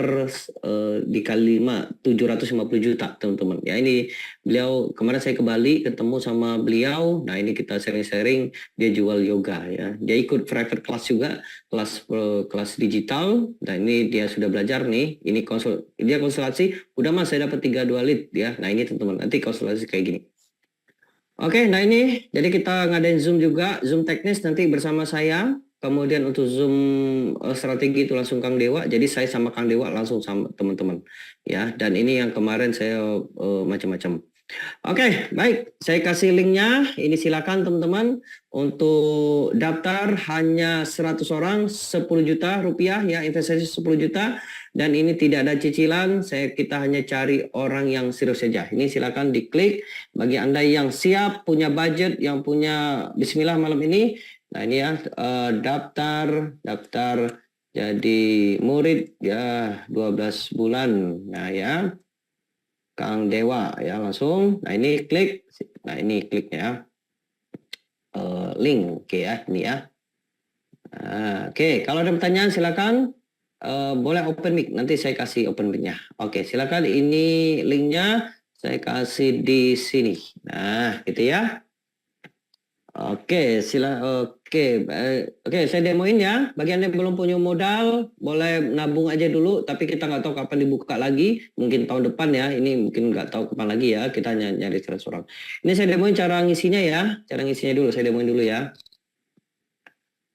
dikali 5 750 juta teman-teman ya. Ini beliau kemarin saya ke Bali ketemu sama beliau, nah ini kita sharing-sharing, dia jual yoga ya, dia ikut private class juga, kelas digital, dan ini dia sudah belajar nih, ini dia konsultasi, udah mas saya dapat 32 lead ya, nah ini teman-teman nanti konsultasi kayak gini. Oke, nah ini jadi kita ngadain Zoom juga, Zoom teknis nanti bersama saya. Kemudian untuk Zoom strategi itu langsung Kang Dewa. Jadi saya sama Kang Dewa langsung sama teman-teman. Ya, dan ini yang kemarin saya macam-macam. Oke, baik. Saya kasih linknya. Ini silakan teman-teman untuk daftar hanya 100 orang, 10 juta rupiah ya, investasi 10 juta. Dan ini tidak ada cicilan. Kita hanya cari orang yang serius saja. Ini silakan diklik. Bagi Anda yang siap, punya budget, yang punya Bismillah malam ini. Nah ini ya, daftar jadi murid ya 12 bulan. Nah ya. Kang Dewa ya langsung. Nah ini klik. Nah ini kliknya link, oke ya ini ya. Oke, kalau ada pertanyaan silakan boleh open mic. Nanti saya kasih open mic-nya. Oke, silakan ini linknya saya kasih di sini. Nah gitu ya. Oke, oke, saya demoin ya. Bagi Anda yang belum punya modal, boleh nabung aja dulu. Tapi kita nggak tahu kapan dibuka lagi. Mungkin tahun depan ya. Ini mungkin nggak tahu kapan lagi ya. Kita nyari 100 orang. Ini saya demoin cara ngisinya ya. Cara ngisinya dulu. Saya demoin dulu ya.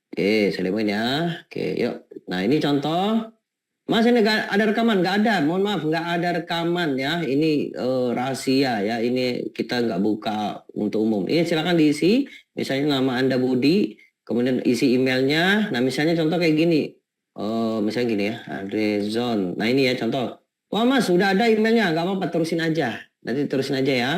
Oke, saya demoin ya. Oke, yuk. Nah ini contoh. Mas ini nggak ada rekaman, nggak ada. Mohon maaf, nggak ada rekaman ya. Ini rahasia ya. Ini kita nggak buka untuk umum. Ini silakan diisi. Misalnya nama Anda Budi, kemudian isi emailnya. Nah misalnya contoh kayak gini. Misalnya gini ya, Adrezon. Nah ini ya contoh. Wah mas, sudah ada emailnya, nggak apa-apa, terusin aja. Nanti terusin aja ya.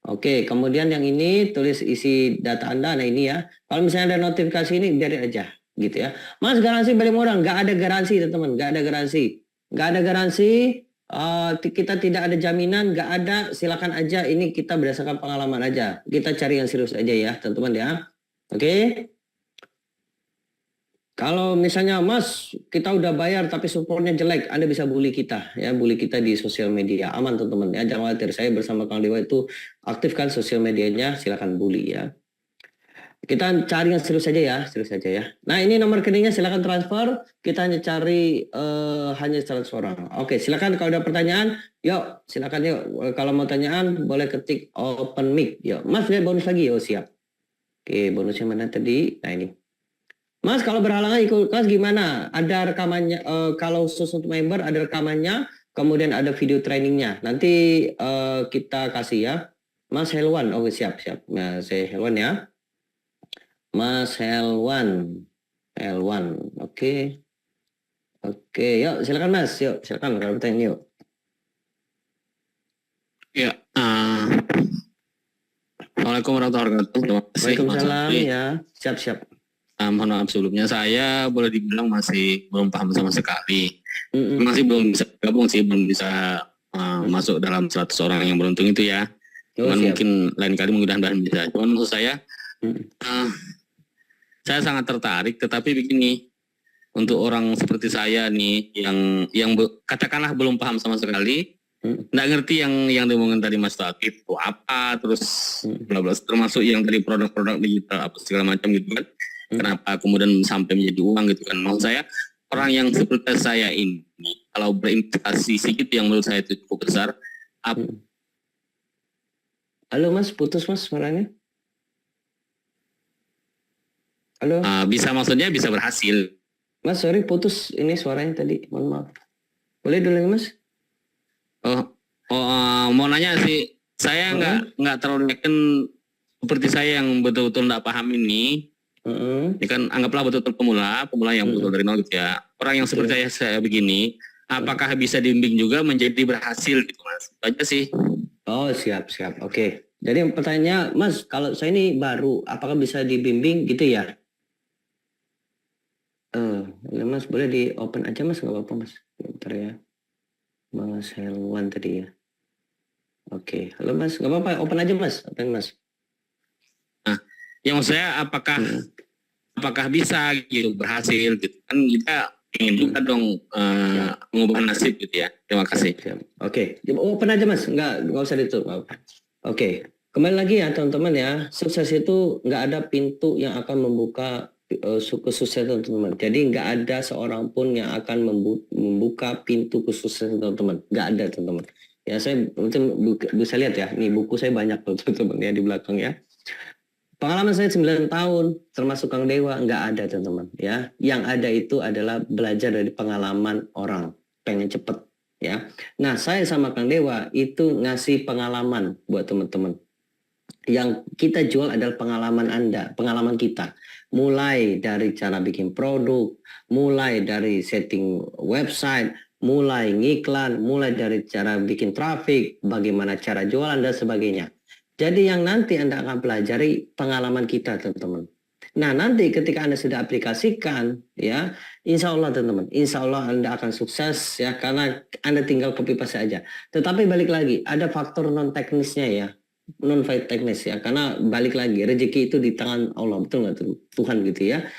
Oke, kemudian yang ini tulis isi data Anda. Nah ini ya. Kalau misalnya ada notifikasi ini, biarin aja gitu ya. Mas garansi balik modal, nggak ada garansi teman-teman, nggak ada garansi, nggak ada garansi. Kita tidak ada jaminan, nggak ada. Silakan aja, ini kita berdasarkan pengalaman aja. Kita cari yang serius aja ya teman-teman ya. Oke. Kalau misalnya Mas kita udah bayar tapi supportnya jelek, Anda bisa bully kita ya, bully kita di sosial media, aman teman-teman ya, jangan khawatir. Saya bersama Kang Dewa itu aktifkan sosial medianya, silakan bully ya. Kita cari yang serius saja ya, serius saja ya. Nah ini nomor rekeningnya silakan transfer. Kita hanya cari hanya 100 orang. Oke, silakan kalau ada pertanyaan, yuk silakan yuk. Kalau mau tanyaan boleh ketik open mic. Yuk, Mas lihat bonus lagi, yuk siap. Oke, bonusnya mana tadi? Nah ini. Mas kalau berhalangan ikut kelas gimana? Ada rekamannya. Kalau khusus untuk member ada rekamannya. Kemudian ada video trainingnya. Nanti kita kasih ya. Mas Helwan, oh siap siap. Nah, saya Helwan ya. Mas Helwan, oke, yuk silakan Mas, yuk silakan kalau pertanyaan yuk. Ya, Assalamualaikum warahmatullahi wabarakatuh. Terima kasih. Waalaikumsalam ya, siap. Mohon maaf sebelumnya, saya boleh dibilang masih belum paham sama sekali. Masih belum bisa gabung sih, belum bisa masuk dalam 100 orang yang beruntung itu ya. Cuman mungkin lain kali mudah-mudahan bisa. Cuman maksud saya sangat tertarik, tetapi begini, untuk orang seperti saya nih yang katakanlah belum paham sama sekali, nggak ngerti yang diomongin tadi Mas Taufik itu apa, terus bla bla, termasuk yang dari produk-produk digital apa segala macam gitu kan, kenapa kemudian sampai menjadi uang gitu kan. Maksud saya orang yang seperti saya ini kalau berinvestasi sedikit yang menurut saya itu cukup besar. Halo Mas, putus Mas suaranya. Halo. Bisa, maksudnya bisa berhasil. Mas, sorry putus ini suaranya tadi, mohon maaf. Boleh dulu Mas? Mau nanya sih, saya nggak terlalu yakin seperti saya yang betul-betul nggak paham ini. Ya kan anggaplah betul-betul pemula yang betul dari nol gitu ya. Orang yang seperti saya begini, apakah bisa dibimbing juga menjadi berhasil gitu Mas? Itu aja sih. Oh siap. Oke. Jadi pertanyaannya Mas, kalau saya ini baru, apakah bisa dibimbing gitu ya? Mas boleh di open aja Mas, nggak apa-apa Mas. Bentar ya. Mas Helwan tadi ya. Oke, halo Mas, nggak apa-apa, open aja Mas, open Mas. Yang maksud saya apakah Hmm. apakah bisa gitu berhasil gitu kan kita ingin juga dong Ya. mengubah nasib gitu ya. Terima kasih. Siap. Oke, open aja Mas, nggak usah ditutup. Nggak apa. Oke, kembali lagi ya teman-teman ya, sukses itu nggak ada pintu yang akan membuka kesuksesan teman-teman. Jadi nggak ada seorang pun yang akan membuka pintu kesuksesan teman-teman. Nggak ada teman-teman. Ya saya mungkin bisa lihat ya, nih buku saya banyak tuh teman-teman ya di belakang ya. Pengalaman saya 9 tahun, termasuk Kang Dewa, nggak ada teman-teman. Ya, yang ada itu adalah belajar dari pengalaman orang, pengen cepet. Ya, nah saya sama Kang Dewa itu ngasih pengalaman buat teman-teman. Yang kita jual adalah pengalaman Anda, pengalaman kita. Mulai dari cara bikin produk, mulai dari setting website, mulai ngiklan, mulai dari cara bikin traffic, bagaimana cara jualan dan sebagainya. Jadi yang nanti Anda akan pelajari pengalaman kita, teman-teman. Nah, nanti ketika Anda sudah aplikasikan, ya, insya Allah, teman-teman, insya Allah Anda akan sukses, ya, karena Anda tinggal copy paste aja. Tetapi balik lagi, ada faktor non teknisnya ya, non teknis ya, karena balik lagi, rezeki itu di tangan Allah, betul nggak Tuhan gitu ya.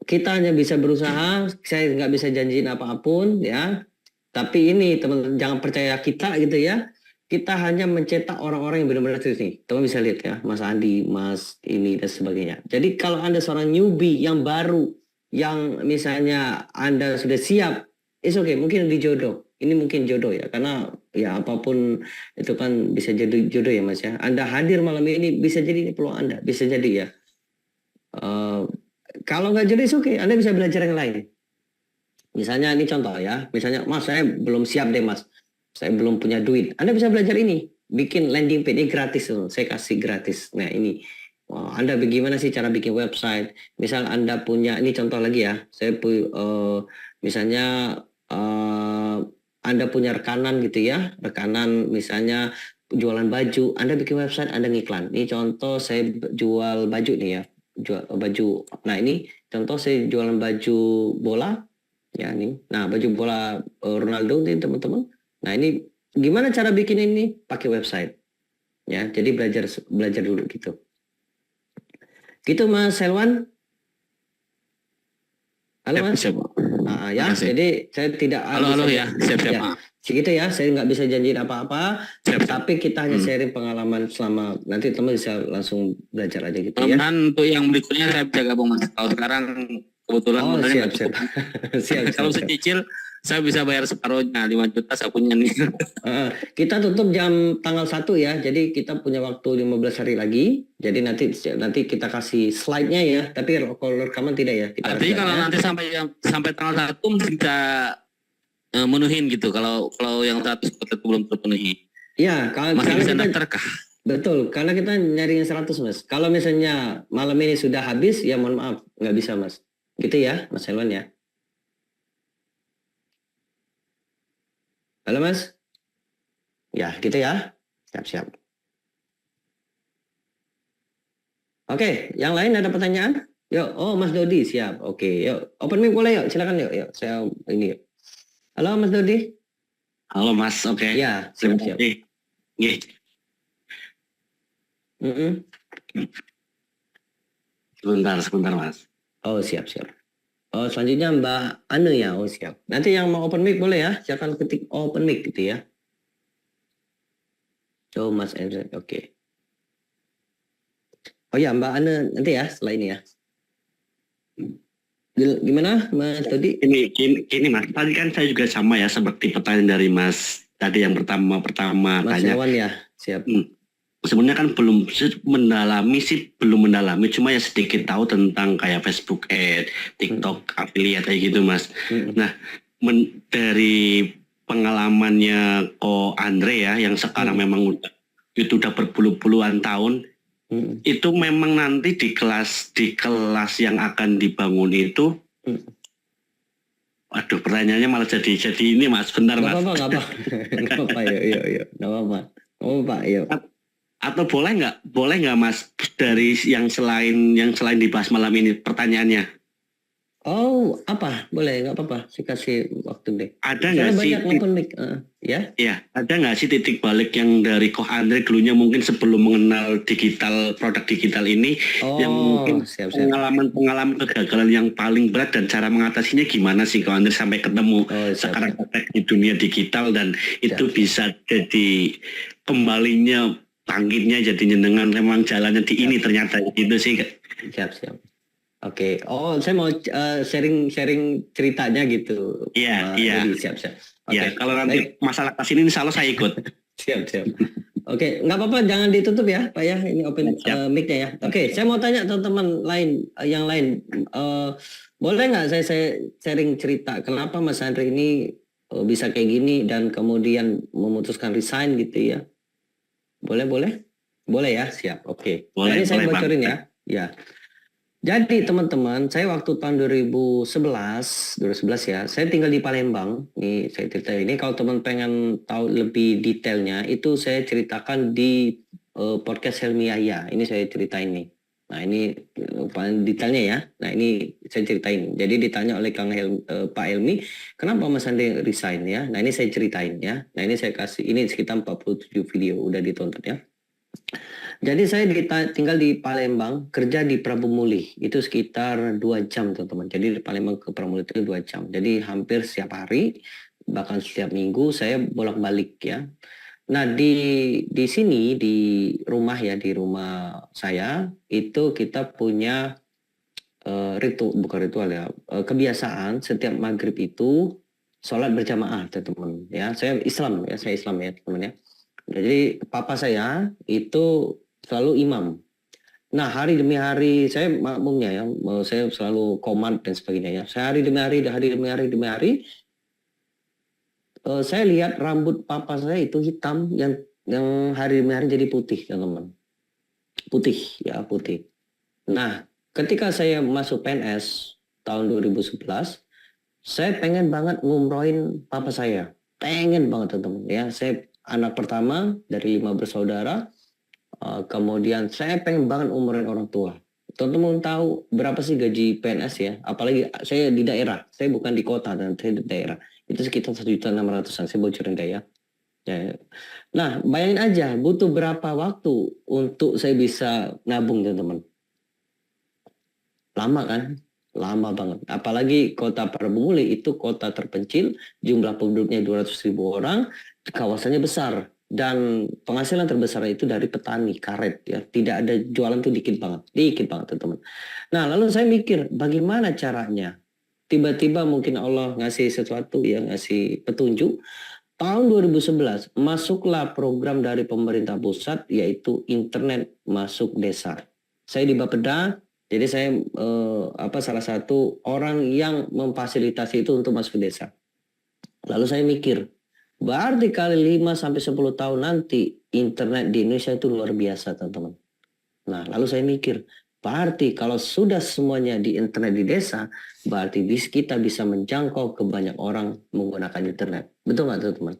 Kita hanya bisa berusaha, saya nggak bisa janjiin apapun, ya. Tapi ini teman-teman jangan percaya kita gitu ya. Kita hanya mencetak orang-orang yang benar-benar serius nih. Teman bisa lihat ya, Mas Andi, Mas ini dan sebagainya. Jadi kalau Anda seorang newbie yang baru, yang misalnya Anda sudah siap, oke, mungkin di jodoh. Ini mungkin jodoh ya, karena ya apapun itu kan bisa jadi jodoh ya Mas ya. Anda hadir malam ini bisa jadi ini peluang Anda, bisa jadi ya. Kalau nggak jadi oke, Anda bisa belajar yang lain. Misalnya ini contoh ya, misalnya Mas saya belum siap deh Mas, saya belum punya duit. Anda bisa belajar ini, bikin landing page ini gratis loh, saya kasih gratis. Nah ini, Anda bagaimana sih cara bikin website? Misal Anda punya, ini contoh lagi ya, saya misalnya Anda punya rekanan gitu ya, rekanan misalnya jualan baju, Anda bikin website, Anda ngiklan. Ini contoh saya jual baju nih ya, jual baju. Nah ini contoh saya jualan baju bola. Ya nih, nah baju bola Ronaldo nih teman-teman. Nah ini gimana cara bikin ini? Pakai website. Ya, jadi belajar dulu gitu. Gitu Mas Selwan. Halo Mas. Siap, siap. Ya, Makasih. jadi saya tidak. Halo ya, siap-siap. Ya, segitu ya. Saya nggak bisa janjiin apa-apa. Siap. Tapi kita hanya sharing pengalaman selama nanti teman bisa langsung belajar aja gitu ya. Mudah-mudahan untuk yang berikutnya saya bisa gabung Mas. Kalau sekarang kebetulan modalnya nggak siap. cukup. siap. Kalau saya cicil, saya bisa bayar separuhnya 5 juta saya punya nih. Kita tutup jam tanggal 1 ya. Jadi kita punya waktu 15 hari lagi. Jadi nanti kita kasih slide-nya ya. Tapi kalau rekaman tidak ya. Kita Artinya kalau nanti sampai tanggal 1 mesti bisa menuhin gitu. Kalau yang 100% belum terpenuhi. Ya, masih bisa daftar kah? Betul, karena kita nyari yang 100 Mas. Kalau misalnya malam ini sudah habis, ya mohon maaf, nggak bisa Mas. Gitu ya, Mas Helwan ya. Halo Mas. Ya, gitu ya. Siap-siap. Oke, yang lain ada pertanyaan? Yuk, Mas Dodi siap. Oke, yuk. Open mic boleh yuk, silakan yuk. Saya ini yuk. Halo Mas Dodi. Halo Mas, oke. Ya, siap-siap. Sebentar Mas. Siap-siap. Selanjutnya Mbak Anu ya, siap. Nanti yang mau open mic boleh ya, silakan ketik open mic gitu ya. Mas Enzo, oke. Ya Mbak Anu nanti ya setelah ini ya. Gimana Mas Dodi? Ini Mas, tadi kan saya juga sama ya seperti pertanyaan dari Mas tadi yang pertama Mas tanya. Yawan ya, siap. Sebenarnya kan belum mendalami, cuma ya sedikit tahu tentang kayak Facebook Ad, TikTok affiliate kayak gitu Mas. Nah, dari pengalamannya Ko Andre ya, yang sekarang memang udah berpuluh-puluhan tahun, itu memang nanti di kelas yang akan dibangun itu. Waduh, pertanyaannya malah jadi ini Mas, bentar Mas. Nggak apa-apa, yuk. Nggak apa-apa, yuk. Atau boleh nggak Mas dari yang selain dibahas malam ini pertanyaannya? Oh, apa? Boleh, nggak apa-apa. Saya kasih waktu deh. Ada Soalnya nggak sih banyak open mic, ya? ya, ada nggak sih titik balik yang dari Ko Andre dulunya mungkin sebelum mengenal produk digital ini, yang Oh, mungkin siap-siap. pengalaman kegagalan yang paling berat dan cara mengatasinya gimana sih Ko Andre sampai ketemu Oh, sekarang siap-siap. praktek di dunia digital dan itu Siap. bisa jadi kembalinya bangkitnya jadi nyenengan memang jalannya di ini ternyata gitu sih. Siap-siap. Oke. Oh, saya mau sharing ceritanya gitu. Iya, iya, Jadi siap-siap. iya. Oke. Kalau Baik. nanti masalah kesini insya Allah saya ikut. Siap-siap. Oke, nggak apa-apa, jangan ditutup ya, Pak ya. Ini open Siap. mic-nya ya. Oke, saya mau tanya teman-teman lain, yang lain. Boleh nggak saya sharing cerita kenapa Mas Andre ini bisa kayak gini dan kemudian memutuskan resign gitu ya? Boleh, boleh? Boleh ya, siap. Oke. Nah, Boleh, ini saya boleh Bang. bocorin ya. Ya. Jadi teman-teman, saya waktu tahun 2011 ya, saya tinggal di Palembang. Nih saya cerita ini, kalau teman pengen tahu lebih detailnya, itu saya ceritakan di podcast Helmi Yahya. Ini saya ceritain nih. Nah ini paling detailnya ya. Nah ini saya ceritain. Jadi ditanya oleh Pak Helmi, kenapa Mas Andi resign ya? Nah ini saya ceritain ya. Nah ini saya kasih, ini sekitar 47 video udah ditonton ya. Jadi saya tinggal di Palembang, kerja di Prabu Muli. Itu sekitar 2 jam, teman-teman. Jadi di Palembang ke Prabu Muli itu 2 jam. Jadi hampir setiap hari, bahkan setiap minggu saya bolak-balik ya. Nah, di sini di rumah ya, di rumah saya itu kita punya bukan ritual ya, kebiasaan setiap maghrib itu sholat berjamaah, teman-teman ya. Saya Islam ya, teman-teman ya. Jadi papa saya itu selalu imam. Nah, hari demi hari saya makmumnya ya, saya selalu komand dan sebagainya ya. Saya hari demi hari, saya lihat rambut papa saya itu hitam, yang hari demi hari jadi putih, teman-teman. Putih ya, putih. Nah, ketika saya masuk PNS tahun 2011, saya pengen banget ngumrohin papa saya. Pengen banget, teman-teman ya. Saya anak pertama dari 5 bersaudara. Kemudian saya pengen banget umurin orang tua. Teman-teman tahu berapa sih gaji PNS ya? Apalagi saya di daerah, saya bukan di kota dan saya di daerah. Itu sekitar 1.600.000-an, saya bocorin deh ya. Ya. Nah, bayangin aja butuh berapa waktu untuk saya bisa nabung, teman-teman. Lama kan? Lama banget. Apalagi kota Parabumuli itu kota terpencil, jumlah penduduknya 200.000 orang, kawasannya besar. Dan penghasilan terbesar itu dari petani karet ya. Tidak ada jualan tuh dikit banget teman-teman. Nah lalu saya mikir bagaimana caranya. Tiba-tiba mungkin Allah ngasih sesuatu ya, ngasih petunjuk. Tahun 2011 masuklah program dari pemerintah pusat yaitu internet masuk desa. Saya di Bapeda, jadi saya salah satu orang yang memfasilitasi itu untuk masuk ke desa. Lalu saya mikir, berarti kali 5 sampai 10 tahun nanti internet di Indonesia itu luar biasa, teman-teman. Nah, lalu saya mikir, berarti kalau sudah semuanya di internet di desa, berarti kita bisa menjangkau ke banyak orang menggunakan internet. Betul nggak, teman-teman?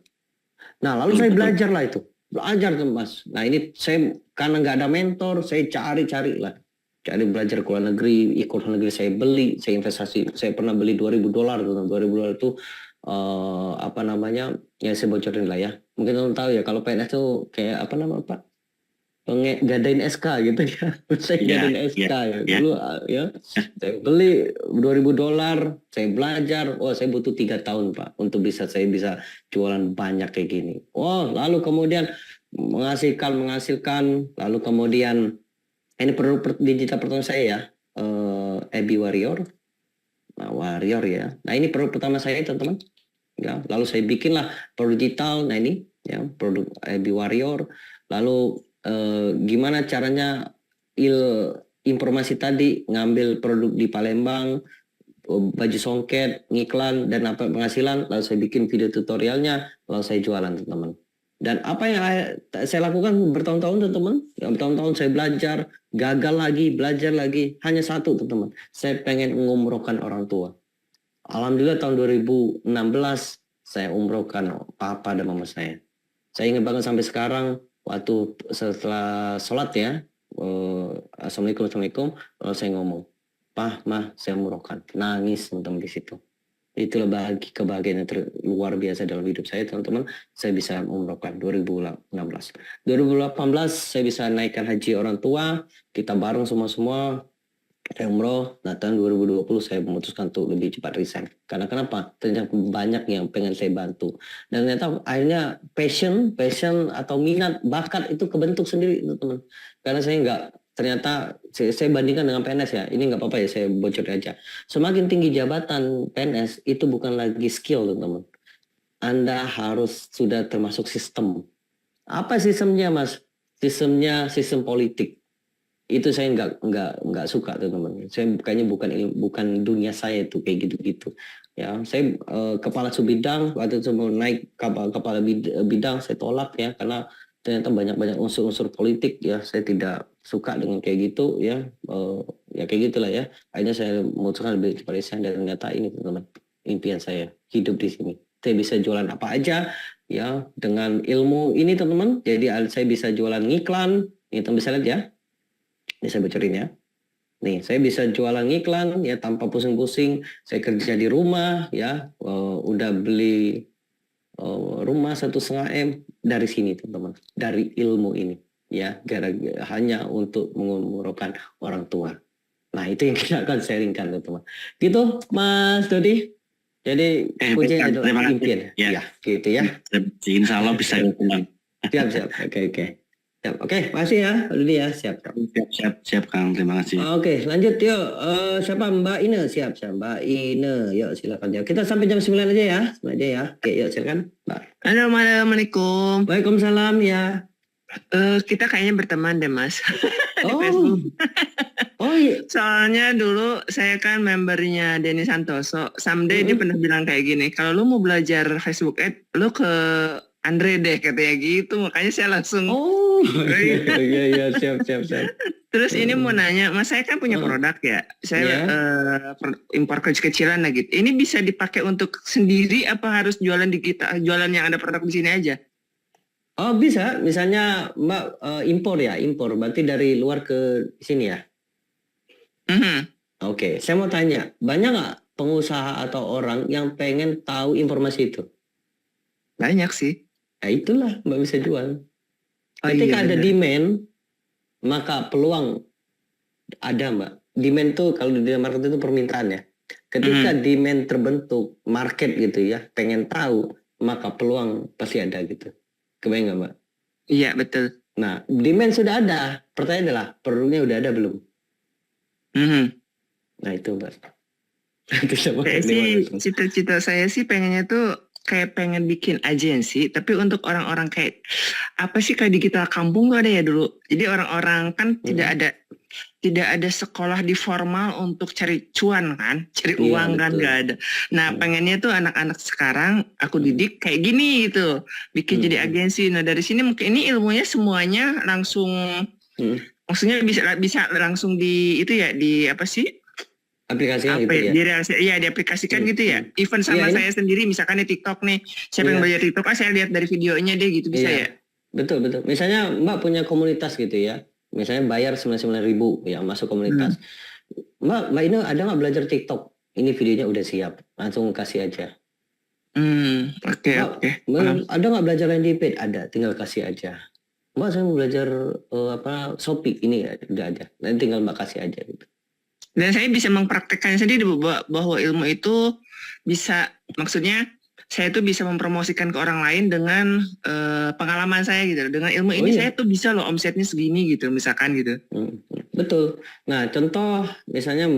Nah, lalu saya belajar lah itu. Belajar tuh, Mas. Nah, ini saya karena nggak ada mentor, saya cari-cari lah. Cari belajar ke luar negeri, ikut luar negeri saya beli, saya investasi. Saya pernah beli $2.000 tuh. $2.000 itu apa namanya? Ya saya bocorin lah ya. Mungkin teman tahu ya kalau PNS tuh kayak apa nama Pak? Gadain SK gitu ya. Saya gadain SK ya. Dulu ya. Saya beli $2.000, saya belajar. Oh, saya butuh 3 tahun Pak untuk saya bisa jualan banyak kayak gini. Oh, lalu kemudian menghasilkan, lalu kemudian ini produk digital pertama saya ya, AB Warrior. Nah, Warrior ya. Nah, ini produk pertama saya teman-teman. Ya, lalu saya bikinlah produk digital. Nah, ini ya produk AB Warrior. Lalu gimana caranya informasi tadi ngambil produk di Palembang, baju songket, ngiklan dan apa penghasilan, lalu saya bikin video tutorialnya, lalu saya jualan teman-teman. Dan apa yang saya lakukan bertahun-tahun teman-teman, ya, bertahun-tahun saya belajar, gagal lagi, belajar lagi, hanya satu teman-teman, saya pengen ngumrohkan orang tua. Alhamdulillah tahun 2016 saya umrohkan papa dan mama saya. Saya ingat banget sampai sekarang, waktu setelah sholat ya, Assalamualaikum, lalu saya ngomong, mah, saya umrohkan. Nangis teman-teman di situ. Itulah kebahagiaan yang luar biasa dalam hidup saya, teman-teman. Saya bisa umrohkan 2016. 2018 saya bisa naikkan haji orang tua, kita bareng semua saya umroh. Nah, tahun 2020 saya memutuskan untuk lebih cepat resign. Karena kenapa? Ternyata banyak yang pengen saya bantu. Dan ternyata akhirnya passion atau minat, bakat itu kebentuk sendiri, teman-teman. Karena saya ternyata saya bandingkan dengan PNS ya. Ini nggak apa-apa ya, saya bocorin aja. Semakin tinggi jabatan PNS itu bukan lagi skill, teman-teman. Anda harus sudah termasuk sistem. Apa sistemnya, Mas? Sistem politik. Itu saya nggak suka, teman-teman. Saya bukan dunia saya itu kayak gitu-gitu. Ya, saya kepala subbidang waktu itu mau naik kepala bidang saya tolak ya, karena ternyata banyak unsur-unsur politik ya. Saya tidak suka dengan kayak gitu ya. Ya kayak gitulah ya. Akhirnya saya memutuskan lebih cepat resign, dan ternyata ini, teman-teman, impian saya hidup di sini. Saya bisa jualan apa aja ya dengan ilmu ini, teman-teman. Jadi saya bisa jualan ngiklan. Ini teman bisa lihat ya. Ini saya bocorin ya. Nih, saya bisa jualan iklan ya tanpa pusing-pusing. Saya kerja di rumah ya. Udah beli rumah 1,5 M dari sini, teman-teman. Dari ilmu ini ya, hanya untuk mengumrohkan orang tua. Nah, itu yang kita akan sharingkan, teman-teman. Gitu, Mas Dodi. Jadi pujian itu impian. Ya, gitu ya. Insya Allah bisa teman. Siap. Oke. Oke, makasih ya, Dodi ya. Siap Kang, terima kasih. Oke, lanjut yuk. Siapa Mbak Ine? Siap. Mbak Ine, yuk silakan ya. Kita sampai jam 9 aja ya. 9 aja ya. Oke, yuk silakan, Mbak. Halo, Assalamualaikum. Waalaikumsalam ya. Kita kayaknya berteman deh, Mas. Di Oh. Facebook. Oh iya. Soalnya dulu saya kan membernya Denny Santoso. Someday dia pernah bilang kayak gini, kalau lu mau belajar Facebook Ad, lu ke Andre deh, katanya gitu. Makanya saya langsung. Oh. Iya, siap. Terus ini mau nanya, Mas, saya kan punya produk ya. Saya impor kecil-kecilan lah gitu. Ini bisa dipakai untuk sendiri apa harus jualan di kita, jualan yang ada produk di sini aja? Oh, bisa. Misalnya Mbak impor. Berarti dari luar ke sini ya? Oke, saya mau tanya, banyak nggak pengusaha atau orang yang pengen tahu informasi itu? Banyak sih. Nah, itulah Mbak bisa jual. Oh, Ketika iya, ada benar. demand, maka peluang ada, Mbak. Demand tuh kalau di dalam market itu permintaan ya. Ketika demand terbentuk, market gitu ya, pengen tahu, maka peluang pasti ada gitu. Kebayang nggak, Mbak? Iya, betul. Nah, demand sudah ada. Pertanyaan adalah, perlunya udah ada belum? Nah, itu, Mbak. Itu sama Kayak sih, cita-cita saya sih pengennya tuh kayak pengen bikin agensi, tapi untuk orang-orang kayak apa sih, kayak di kita kampung tuh ada ya dulu. Jadi orang-orang kan tidak ada sekolah di formal untuk cari cuan kan, cari uang kan, betul. nggak ada. Nah, pengennya tuh anak-anak sekarang aku didik kayak gini gitu, bikin jadi agensi. Nah, dari sini mungkin ini ilmunya semuanya langsung, maksudnya bisa langsung di itu ya, di apa sih? Aplikasinya gitu ya? Diaplikasikan gitu ya. Even sama saya sendiri, misalkan di TikTok nih, saya pengen belajar TikTok, saya lihat dari videonya deh gitu, bisa ya? Betul. Misalnya Mbak punya komunitas gitu ya, misalnya bayar 99.000 ya masuk komunitas. Mbak ini ada nggak belajar TikTok? Ini videonya udah siap, langsung kasih aja. Oke. Ada nggak belajar landing page? Ada, tinggal kasih aja. Mbak saya mau belajar Shopee, ini udah ada, nanti tinggal Mbak kasih aja gitu. Dan saya bisa mempraktekkannya sendiri bahwa ilmu itu bisa, maksudnya saya tuh bisa mempromosikan ke orang lain dengan pengalaman saya gitu. Dengan ilmu ini saya tuh bisa loh omsetnya segini gitu, misalkan gitu. Betul. Nah, contoh misalnya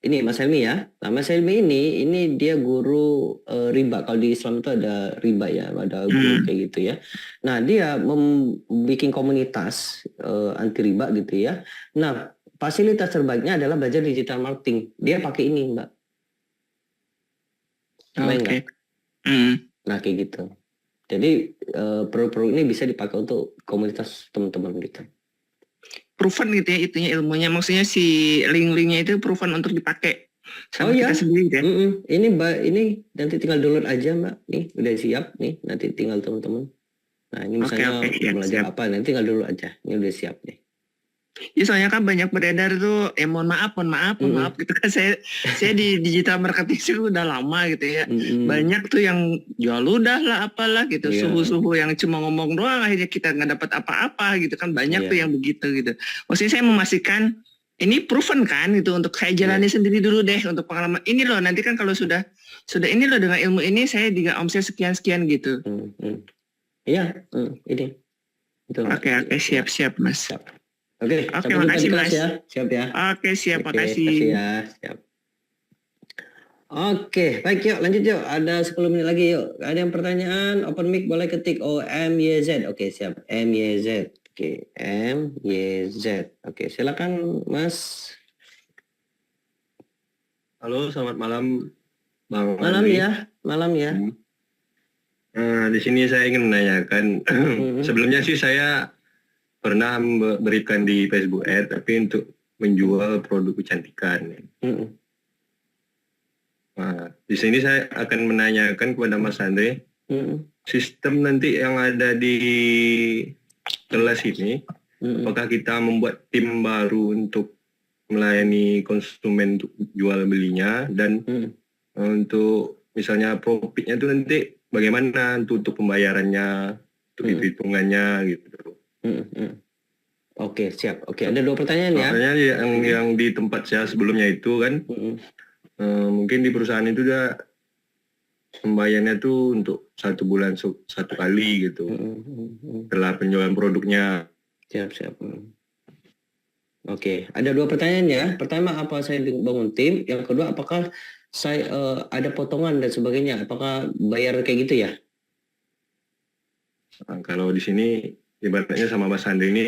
ini Mas Helmi ya. Nah, Mas Helmi ini dia guru riba. Kalau di Islam itu ada riba ya, ada guru kayak gitu ya. Nah, dia membuat komunitas anti riba gitu ya. Nah, fasilitas terbaiknya adalah belajar digital marketing. Dia pakai ini, Mbak. Oke. Nah, kayak gitu. Jadi produk-produk ini bisa dipakai untuk komunitas teman-teman gitu. Proven gitu ya itunya ilmunya. Maksudnya si link-linknya itu proven untuk dipakai sama kita sendiri ya. Ini nanti tinggal download aja, Mbak. Nih, udah siap nih. Nanti tinggal teman-teman. Nah, ini misalnya belajar apa, nanti tinggal download aja. Ini udah siap nih. Ya soalnya kan banyak beredar tuh, mohon maaf gitu kan, saya di digital marketing sih udah lama gitu ya. Banyak tuh yang jual ludah lah apalah gitu, Iya. suhu-suhu yang cuma ngomong doang akhirnya kita nggak dapat apa-apa gitu kan, banyak tuh Iya. yang begitu gitu. Maksudnya saya memastikan ini proven kan gitu, untuk saya jalani sendiri dulu deh untuk pengalaman ini loh, nanti kan kalau sudah ini loh dengan ilmu ini saya juga omset sekian gitu. Iya, ini. Betul. Oke, siap Mas. Oke, Oke, sampai jumpa makasih, di kelas Mas. ya. Siap ya. Oke, siap, Oke, makasih. ya, siap. Oke, baik yuk, lanjut yuk. Ada 10 menit lagi yuk. Ada yang pertanyaan, open mic boleh ketik OMYZ. Oke, siap. MYZ. Oke, MYZ. Oke, silakan Mas. Halo, selamat malam, Bang. Malam Andri. ya, malam ya. Di sini saya ingin menanyakan, sebelumnya sih saya pernah berikan di Facebook Ad, tapi untuk menjual produk kecantikan. Nah, di sini saya akan menanyakan kepada Mas Andre, sistem nanti yang ada di kelas ini, apakah kita membuat tim baru untuk melayani konsumen untuk jual belinya, dan untuk misalnya profitnya itu nanti bagaimana untuk pembayarannya, untuk hitungannya gitu. Oke, siap. Oke, ada 2 pertanyaan ya. Makanya yang di tempat saya sebelumnya itu kan, mungkin di perusahaan itu udah pembayarannya tuh untuk 1 bulan 1 kali gitu. Setelah penjualan produknya. Siap. Oke, ada 2 pertanyaan ya. Pertama, apa saya bangun tim? Yang kedua, apakah saya ada potongan dan sebagainya? Apakah bayar kayak gitu ya? Nah, kalau di sini ibaratnya sama Mas Andri ini,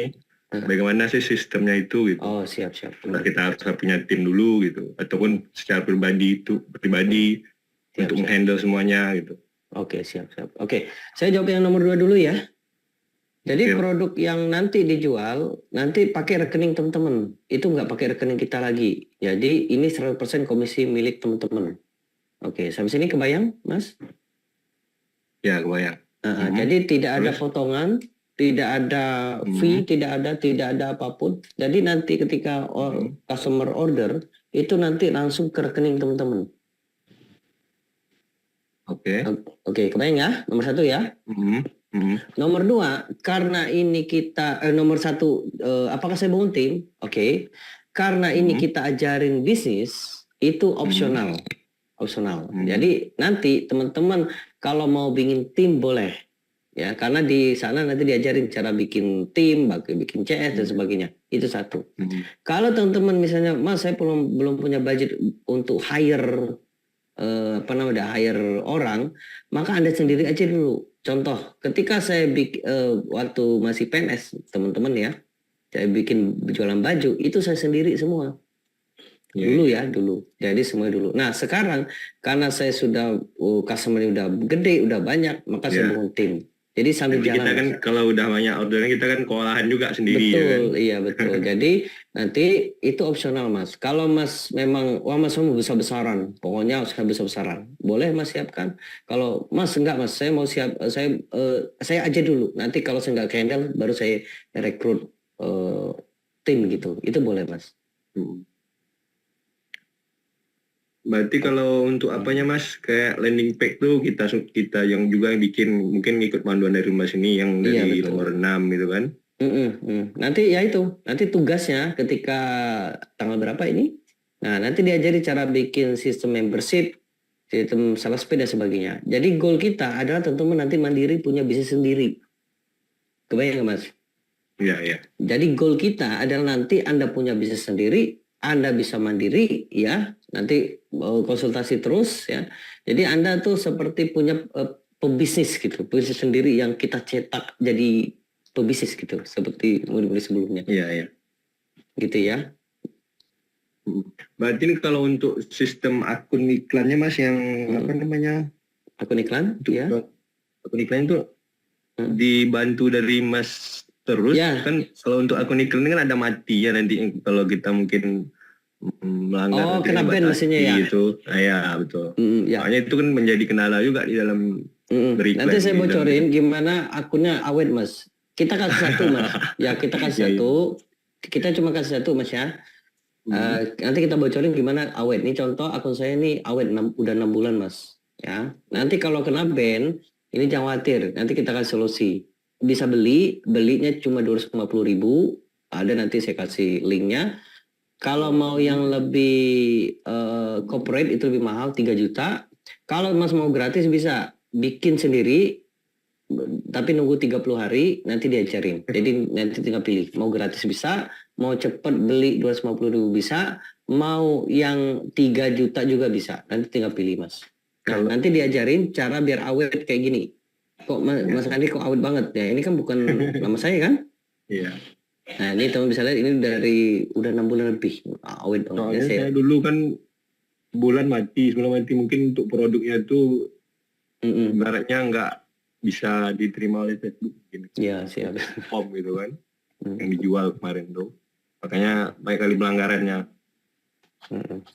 bagaimana sih sistemnya itu gitu? Oh, siap. Nah, kita harus punya tim dulu gitu, ataupun secara pribadi untuk menghandle semuanya gitu. Oke, siap. Oke, saya jawab yang nomor 2 dulu ya. Jadi produk yang nanti dijual, nanti pakai rekening teman-teman. Itu nggak pakai rekening kita lagi. Jadi ini 100% komisi milik teman-teman. Oke, sampai sini kebayang, Mas? Ya, kebayang. Jadi tidak ada potongan, tidak ada fee, tidak ada apapun. Jadi nanti ketika customer order, itu nanti langsung ke rekening teman-teman. Oke, kebayang ya? Nomor 1 ya. Nomor 2, karena ini kita nomor 1, apakah saya bangun tim? Oke. Karena ini kita ajarin bisnis, itu opsional. Jadi nanti teman-teman kalau mau bikin tim boleh. Ya, karena di sana nanti diajarin cara bikin tim, bikin CS dan sebagainya. Itu 1. Kalau teman-teman misalnya, Mas saya belum punya budget untuk hire hire orang, maka Anda sendiri aja dulu. Contoh, ketika saya waktu masih PNS, teman-teman ya, saya bikin jualan baju, itu saya sendiri semua. Dulu. Jadi semua dulu. Nah, sekarang karena saya sudah customer udah gede, udah banyak, maka saya bangun tim. Jadi sambil jalan. Kita kan kalau udah banyak ordernya kita kan kewalahan juga sendiri. Betul, ya kan? iya betul. Jadi nanti itu opsional Mas. Kalau Mas memang, Mas mau besar-besaran, pokoknya harus besar-besaran. Boleh Mas siapkan. Kalau Mas enggak Mas, saya mau saya aja dulu. Nanti kalau saya nggak handle, baru saya rekrut tim gitu. Itu boleh Mas. Berarti kalau untuk apanya Mas, kayak landing page tuh kita yang juga bikin, mungkin ikut panduan dari Mas ini yang dari nomor 6 gitu kan? Nanti ya itu, nanti tugasnya ketika tanggal berapa ini? Nah nanti diajari cara bikin sistem membership, sistem salespay dan sebagainya. Jadi goal kita adalah teman-teman nanti mandiri punya bisnis sendiri. Kebayang nggak Mas? Iya. Jadi goal kita adalah nanti Anda punya bisnis sendiri, Anda bisa mandiri ya, nanti konsultasi terus ya. Jadi Anda tuh seperti punya pebisnis gitu, bisnis sendiri yang kita cetak jadi pebisnis gitu, seperti murid-murid sebelumnya. Iya. Gitu ya. Berarti kalau untuk sistem akun iklannya Mas yang apa namanya? Akun iklan? Ya. Akun iklan itu dibantu dari Mas terus kan. Kalau untuk akun iklan kan ada mati ya nanti kalau kita mungkin melanggar. Kena ban mesinnya ya. Gitu. Ya betul. Ya. Makanya itu kan menjadi kendala juga di dalam beriklan. Nanti saya bocorin gimana akunnya awet Mas. Kita kasih 1 Mas. Ya kita kasih 1. kita cuma kasih satu Mas ya. Nanti kita bocorin gimana awet. Ini contoh akun saya ini awet udah 6 bulan Mas. Ya. Nanti kalau kena ban, ini jangan khawatir. Nanti kita kasih solusi. Bisa belinya cuma 250.000. Ada nanti saya kasih linknya. Kalau mau yang lebih corporate itu lebih mahal 3 juta. Kalau Mas mau gratis bisa bikin sendiri. Tapi nunggu 30 hari nanti diajarin. Jadi nanti tinggal pilih. Mau gratis bisa, mau cepet beli 250.000 bisa, mau yang 3 juta juga bisa. Nanti tinggal pilih Mas. Nah, nanti diajarin cara biar awet kayak gini. Kok Mas Andi kok awet banget ya? Ini kan bukan nama saya kan? Iya. Nah ini teman bisa lihat ini udah 6 bulan lebih awet banget. Soalnya saya dulu kan sebulan mati mungkin untuk produknya itu ibaratnya nggak bisa diterima oleh Facebook mungkin. Iya siap. Pom gitu kan, yang dijual kemarin tuh. Makanya banyak kali pelanggarannya.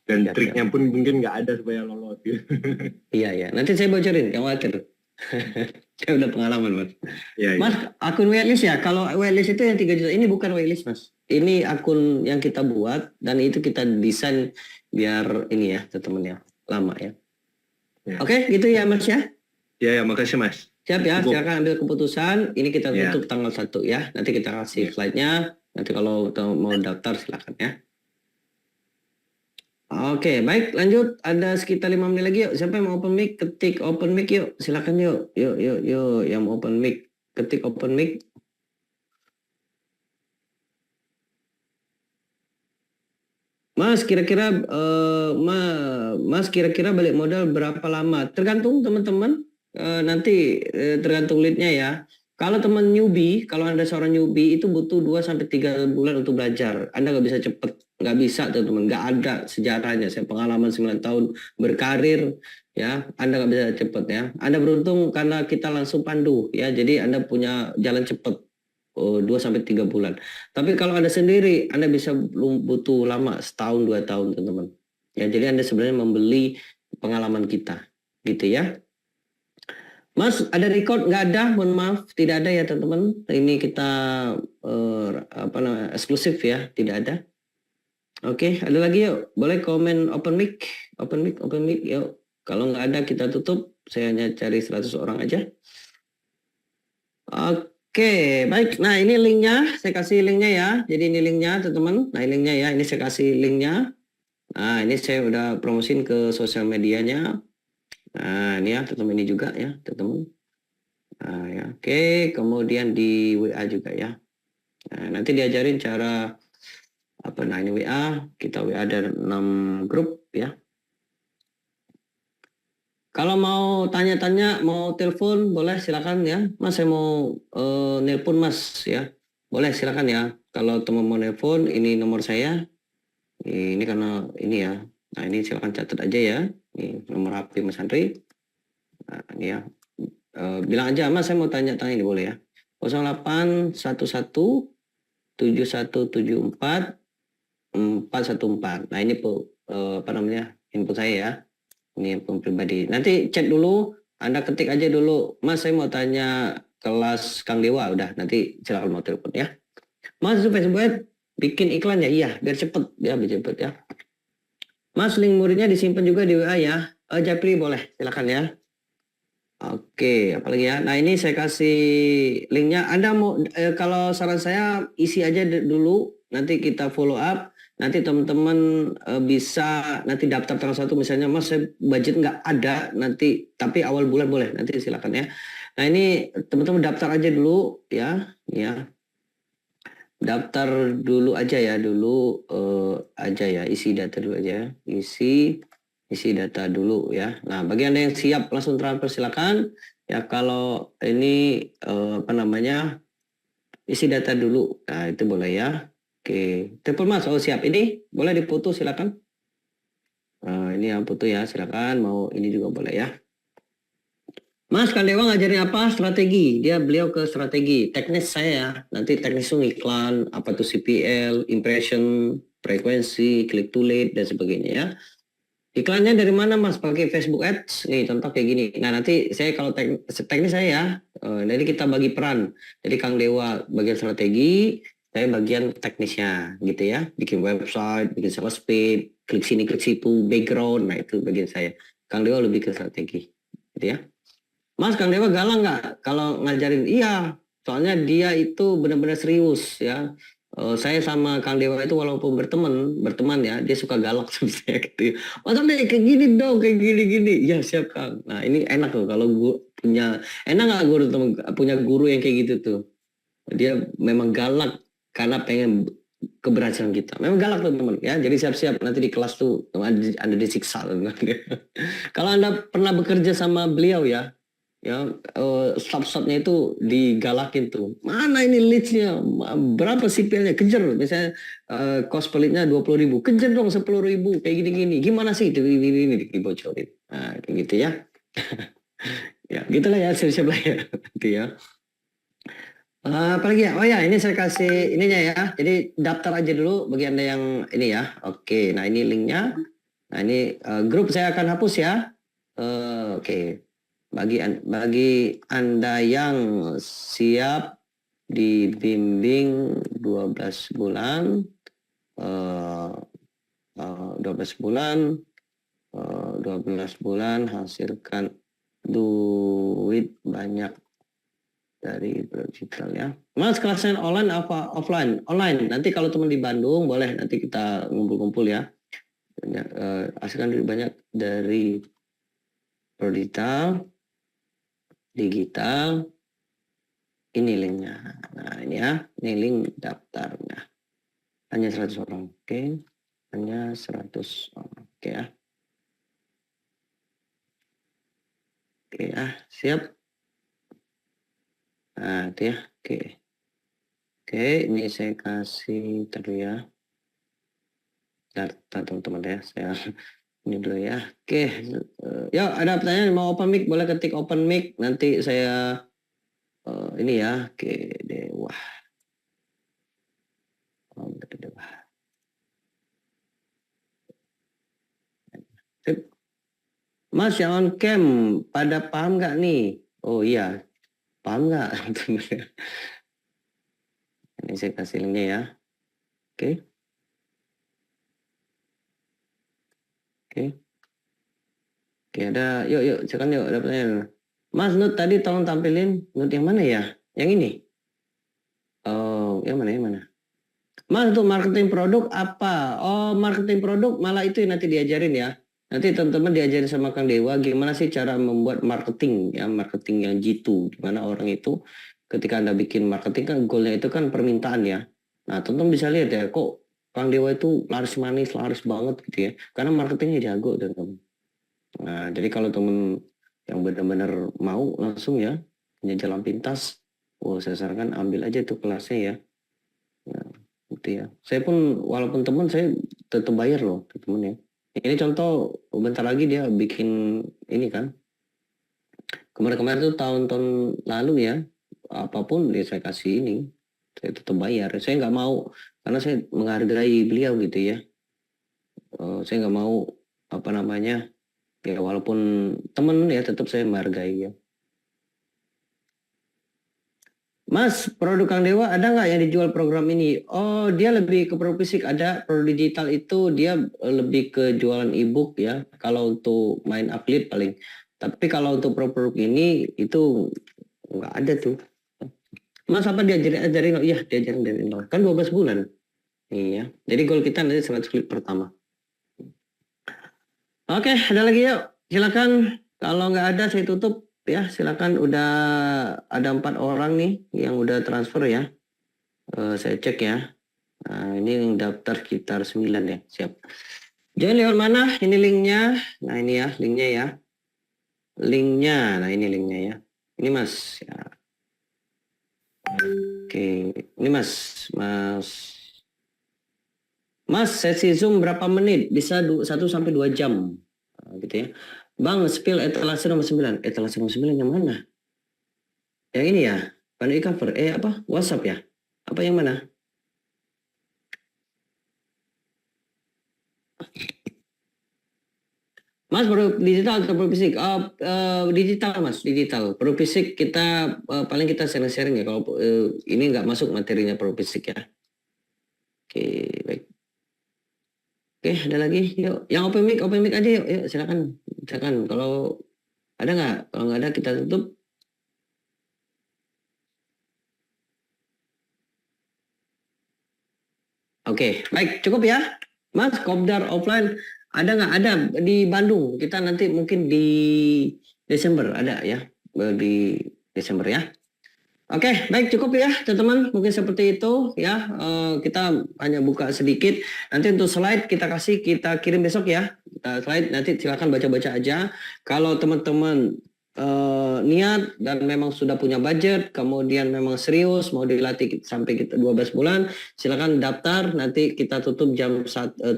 Dan Ya, triknya pun mungkin nggak ada supaya lolos gitu. Iya. Nanti saya bocorin, jangan khawatir. Saya udah pengalaman Mas. Iya. Mas, akun waitlist ya. Kalau waitlist itu yang 3 juta ini bukan waitlist Mas. Ini akun yang kita buat dan itu kita desain biar ini ya teman-teman ya lama ya. Ya. Oke, gitu ya Mas ya. Ya, makasih Mas. Siap ya, Cukup. silakan ambil keputusan. Ini kita Ya. tutup tanggal 1 ya. Nanti kita kasih slide-nya. Nanti kalau mau daftar silakan ya. Oke, baik lanjut. Ada sekitar 5 menit lagi yuk. Siapa yang mau open mic? Ketik open mic yuk. Silakan yuk. Yuk. Yang mau open mic. Ketik open mic. Mas, kira-kira Mas kira-kira balik modal berapa lama? Tergantung teman-teman. Nanti tergantung leadnya ya. Kalau teman newbie, kalau Anda seorang newbie itu butuh 2-3 bulan untuk belajar. Anda nggak bisa cepet, nggak bisa teman-teman. Nggak ada sejarahnya. Saya pengalaman 9 tahun berkarir, ya. Anda nggak bisa cepet ya. Anda beruntung karena kita langsung pandu, ya. Jadi Anda punya jalan cepet. 2-3 bulan. Tapi kalau Anda sendiri, Anda bisa butuh lama, setahun 2 tahun teman-teman. Ya, jadi Anda sebenarnya membeli pengalaman kita, gitu ya. Mas, ada record? Nggak ada, mohon maaf, tidak ada ya teman-teman. Ini kita eksklusif ya, tidak ada. Oke, ada lagi yuk. Boleh komen open mic, yuk. Kalau nggak ada kita tutup. Saya hanya cari 100 orang aja. Oke, baik. Nah, ini linknya. Saya kasih linknya ya. Jadi ini linknya, teman-teman. Nah, ini linknya ya. Ini saya kasih linknya. Nah, ini saya udah promosin ke sosial medianya. Nah, ini ya, teman-teman ini juga ya, teman-teman. Nah, ya, oke. Kemudian di WA juga ya. Nah, nanti diajarin cara apa? Nah, ini WA. Kita WA ada 6 grup ya. Kalau mau tanya-tanya, mau telepon, boleh silakan ya. Mas, saya mau nelpon Mas ya. Boleh silakan ya. Kalau teman mau nelpon, ini nomor saya. Ini karena ini ya. Nah, ini silakan catat aja ya. Ini nomor HP Mas Andri. Nah, ini ya. Bilang aja, Mas, saya mau tanya-tanya ini boleh ya. 0811 7174 414. Nah, ini apa namanya? Input saya ya. Ini yang pribadi. Nanti chat dulu, Anda ketik aja dulu, Mas saya mau tanya kelas Kang Dewa, udah nanti silakan mau telepon ya. Mas Facebook bikin iklan ya, iya biar cepet ya. Mas link muridnya disimpan juga di WA ya. Japri boleh, silakan ya. Oke, apalagi ya. Nah ini saya kasih linknya. Anda mau kalau saran saya isi aja dulu, nanti kita follow up. Nanti teman-teman bisa nanti daftar tanggal 1 misalnya, Mas saya budget nggak ada nanti, tapi awal bulan boleh, nanti silakan ya. Nah ini teman-teman daftar aja dulu ya, daftar dulu aja ya, isi data dulu aja, isi data dulu ya. Nah bagi Anda yang siap langsung transfer silakan ya. Kalau ini isi data dulu, nah itu boleh ya. Oke, telepon Mas, oh siap. Ini boleh dipoto silakan. Ini yang foto ya, silakan. Mau ini juga boleh ya. Mas, Kang Dewa ngajarin apa? Strategi. Beliau ke strategi. Teknis saya, nanti teknis itu iklan, apa tuh CPL, impression, frekuensi, click to lead dan sebagainya ya. Iklannya dari mana Mas? Pakai Facebook Ads. Nih contoh kayak gini. Nah nanti saya kalau teknis saya ya. Jadi kita bagi peran. Jadi Kang Dewa bagian strategi. saya bagian teknisnya gitu ya, bikin website, bikin sales page, klik sini klik situ, background, nah itu bagian saya. Kang Dewa lebih ke strategi gitu ya. Mas, Kang Dewa galang nggak kalau ngajarin? Iya, soalnya dia itu benar-benar serius ya. Saya sama Kang Dewa itu walaupun berteman ya, dia suka galak sama saya gitu. Mas Ande kayak gini dong, kayak gini-gini. Ya siap Kang. Nah ini enak loh kalau gue punya, enak nggak guru punya guru yang kayak gitu tuh. Dia memang galak karena pengen keberhasilan kita. Memang galak teman-teman ya. Jadi siap-siap nanti di kelas tuh Anda disiksa. Kalau Anda pernah bekerja sama beliau ya staff-staffnya itu digalakin tuh. Mana ini leads-nya? Berapa sipilnya? Kejar. Misalnya cost pelitnya 20.000. Kejar dong 10.000. Kayak gini-gini. Gimana sih itu ini dibocorin. Nah, kayak gitu ya. Ya, gitulah ya, siap-siap lah ya. Gitu ya. Apalagi ya? Oh ya, ini saya kasih ininya ya. Jadi daftar aja dulu bagi Anda yang ini ya. Oke, nah ini linknya. Nah ini grup saya akan hapus ya. Oke. Bagi Anda yang siap dibimbing 12 bulan, 12 bulan hasilkan duit banyak dari digital ya. Mas, kelasnya online apa offline? Online. Nanti kalau teman di Bandung boleh nanti kita ngumpul-ngumpul ya. Banyak, hasilkan duit banyak dari digital. Ini linknya. Nah ini ya, ini link daftarnya. Hanya 100 orang, oke. Hanya 100 orang, oke ya. Oke ya, siap. Nah itu ya, oke. Oke, ini saya kasih tadi ya. Data teman-teman ya, saya ini dulu ya. Oke, ya ada pertanyaan mau open mic, boleh ketik open mic. Nanti saya ini ya. Oke, Dewa. Sip. Mas yang on cam pada paham nggak nih? Oh iya, paham nggak? Ini saya kasih linknya ya. Oke. Oke, ada, yuk, silakan yuk, ada pertanyaan. Mas, Nut tadi tolong tampilin Nut yang mana ya? Yang ini? Oh, yang mana? Mas, untuk marketing produk apa? Oh, marketing produk malah itu yang nanti diajarin ya. Nanti teman-teman diajarin sama Kang Dewa gimana sih cara membuat marketing ya, marketing yang jitu. Dimana orang itu ketika Anda bikin marketing kan goalnya itu kan permintaan ya. Nah, teman-teman bisa lihat ya, kok Kang Dewa itu laris manis, laris banget gitu ya. Karena marketingnya jago, teman-teman. Nah, jadi kalau temen yang benar-benar mau langsung ya, punya jalan pintas, saya sarankan ambil aja itu kelasnya ya. Nah, gitu ya. Saya pun, walaupun teman, saya tetap bayar loh, temen ya. Ini contoh, bentar lagi dia bikin ini kan. Kemarin-kemarin tuh tahun-tahun lalu ya, apapun dia saya kasih ini, saya tetap bayar. Saya nggak mau, karena saya menghargai beliau gitu ya. Saya nggak mau, apa namanya, ya walaupun temen ya tetap saya menghargai ya. Mas, produk Kang Dewa ada nggak yang dijual program ini? Oh, dia lebih ke produk fisik. Ada produk digital itu dia lebih ke jualan e-book ya. Kalau untuk main affiliate paling. Tapi kalau untuk produk ini itu nggak ada tuh. Mas, apa diajarin? Iya, diajarin dari nol. Kan 12 bulan. Iya. Jadi goal kita nanti 100 klik pertama. Oke, ada lagi yuk. Silakan. Kalau nggak ada saya tutup ya. Silakan. Udah ada 4 orang nih yang udah transfer ya. Saya cek ya. Nah, ini yang daftar sekitar 9 ya. Siap. Jangan lewat mana? Ini linknya. Nah ini ya, linknya ya. Linknya. Nah ini linknya ya. Ini Mas. Ya. Oke, ini Mas. Mas, sesi Zoom berapa menit? Bisa 1 sampai 2 jam. Nah, gitu ya. Bang, spill etalase nomor 9. Etalase nomor 9 yang mana? Yang ini ya? Pandai cover. Apa? WhatsApp ya? Apa yang mana? Mas, produk digital atau produk fisik? Digital Mas, digital. Produk fisik kita paling kita sharing-sharing ya. Kalau ini nggak masuk materinya produk fisik ya. Oke, baik. Oke, ada lagi? Yuk, yang open mic aja yuk. Yuk, silakan. Silakan. Kalau ada nggak? Kalau nggak ada kita tutup. Oke, baik, cukup ya. Mas, Kopdar offline ada nggak? Ada di Bandung. Kita nanti mungkin di Desember ada ya, di Desember ya. Oke, baik, cukup ya teman-teman. Mungkin seperti itu ya. Kita hanya buka sedikit. Nanti untuk slide kita kirim besok ya. Kita slide nanti silakan baca-baca aja. Kalau teman-teman niat dan memang sudah punya budget, kemudian memang serius mau dilatih sampai kita 12 bulan, silakan daftar. Nanti kita tutup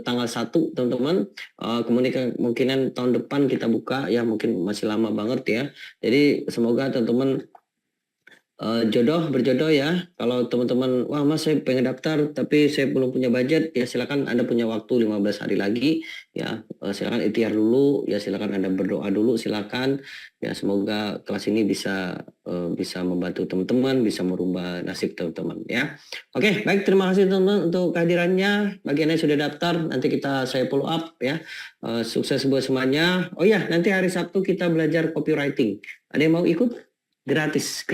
tanggal 1 teman-teman. Kemungkinan tahun depan kita buka ya, mungkin masih lama banget ya. Jadi semoga teman-teman berjodoh ya. Kalau teman-teman, wah Mas saya pengen daftar tapi saya belum punya budget, ya silakan Anda punya waktu 15 hari lagi ya. Silakan ikhtiar dulu ya, silakan Anda berdoa dulu, silakan ya, semoga kelas ini bisa membantu teman-teman, bisa merubah nasib teman-teman ya. Oke, baik, terima kasih teman-teman untuk kehadirannya. Bagi Anda yang sudah daftar, nanti saya follow up ya. Sukses buat semuanya. Oh ya, nanti hari Sabtu kita belajar copywriting. Ada yang mau ikut? Gratis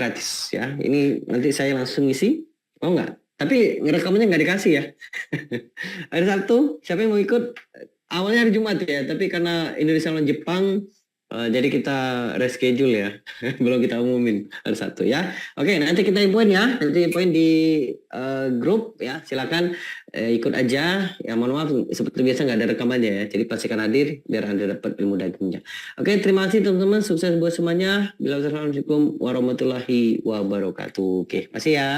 ya. Ini nanti saya langsung isi, mau nggak? Tapi ngerekamannya nggak dikasih ya. Hari Sabtu, siapa yang mau ikut? Awalnya hari Jumat ya, tapi karena Indonesia lawan Jepang, jadi kita reschedule ya. Belum kita umumin hari Sabtu ya. Oke, nanti kita infoin ya. Nanti infoin di grup ya. Silakan ikut aja. Ya mohon maaf, seperti biasa nggak ada rekamannya ya. Jadi pastikan hadir biar Anda dapat ilmu dagingnya. Oke, terima kasih teman-teman. Sukses buat semuanya. Assalamualaikum warahmatullahi wabarakatuh. Oke, makasih ya.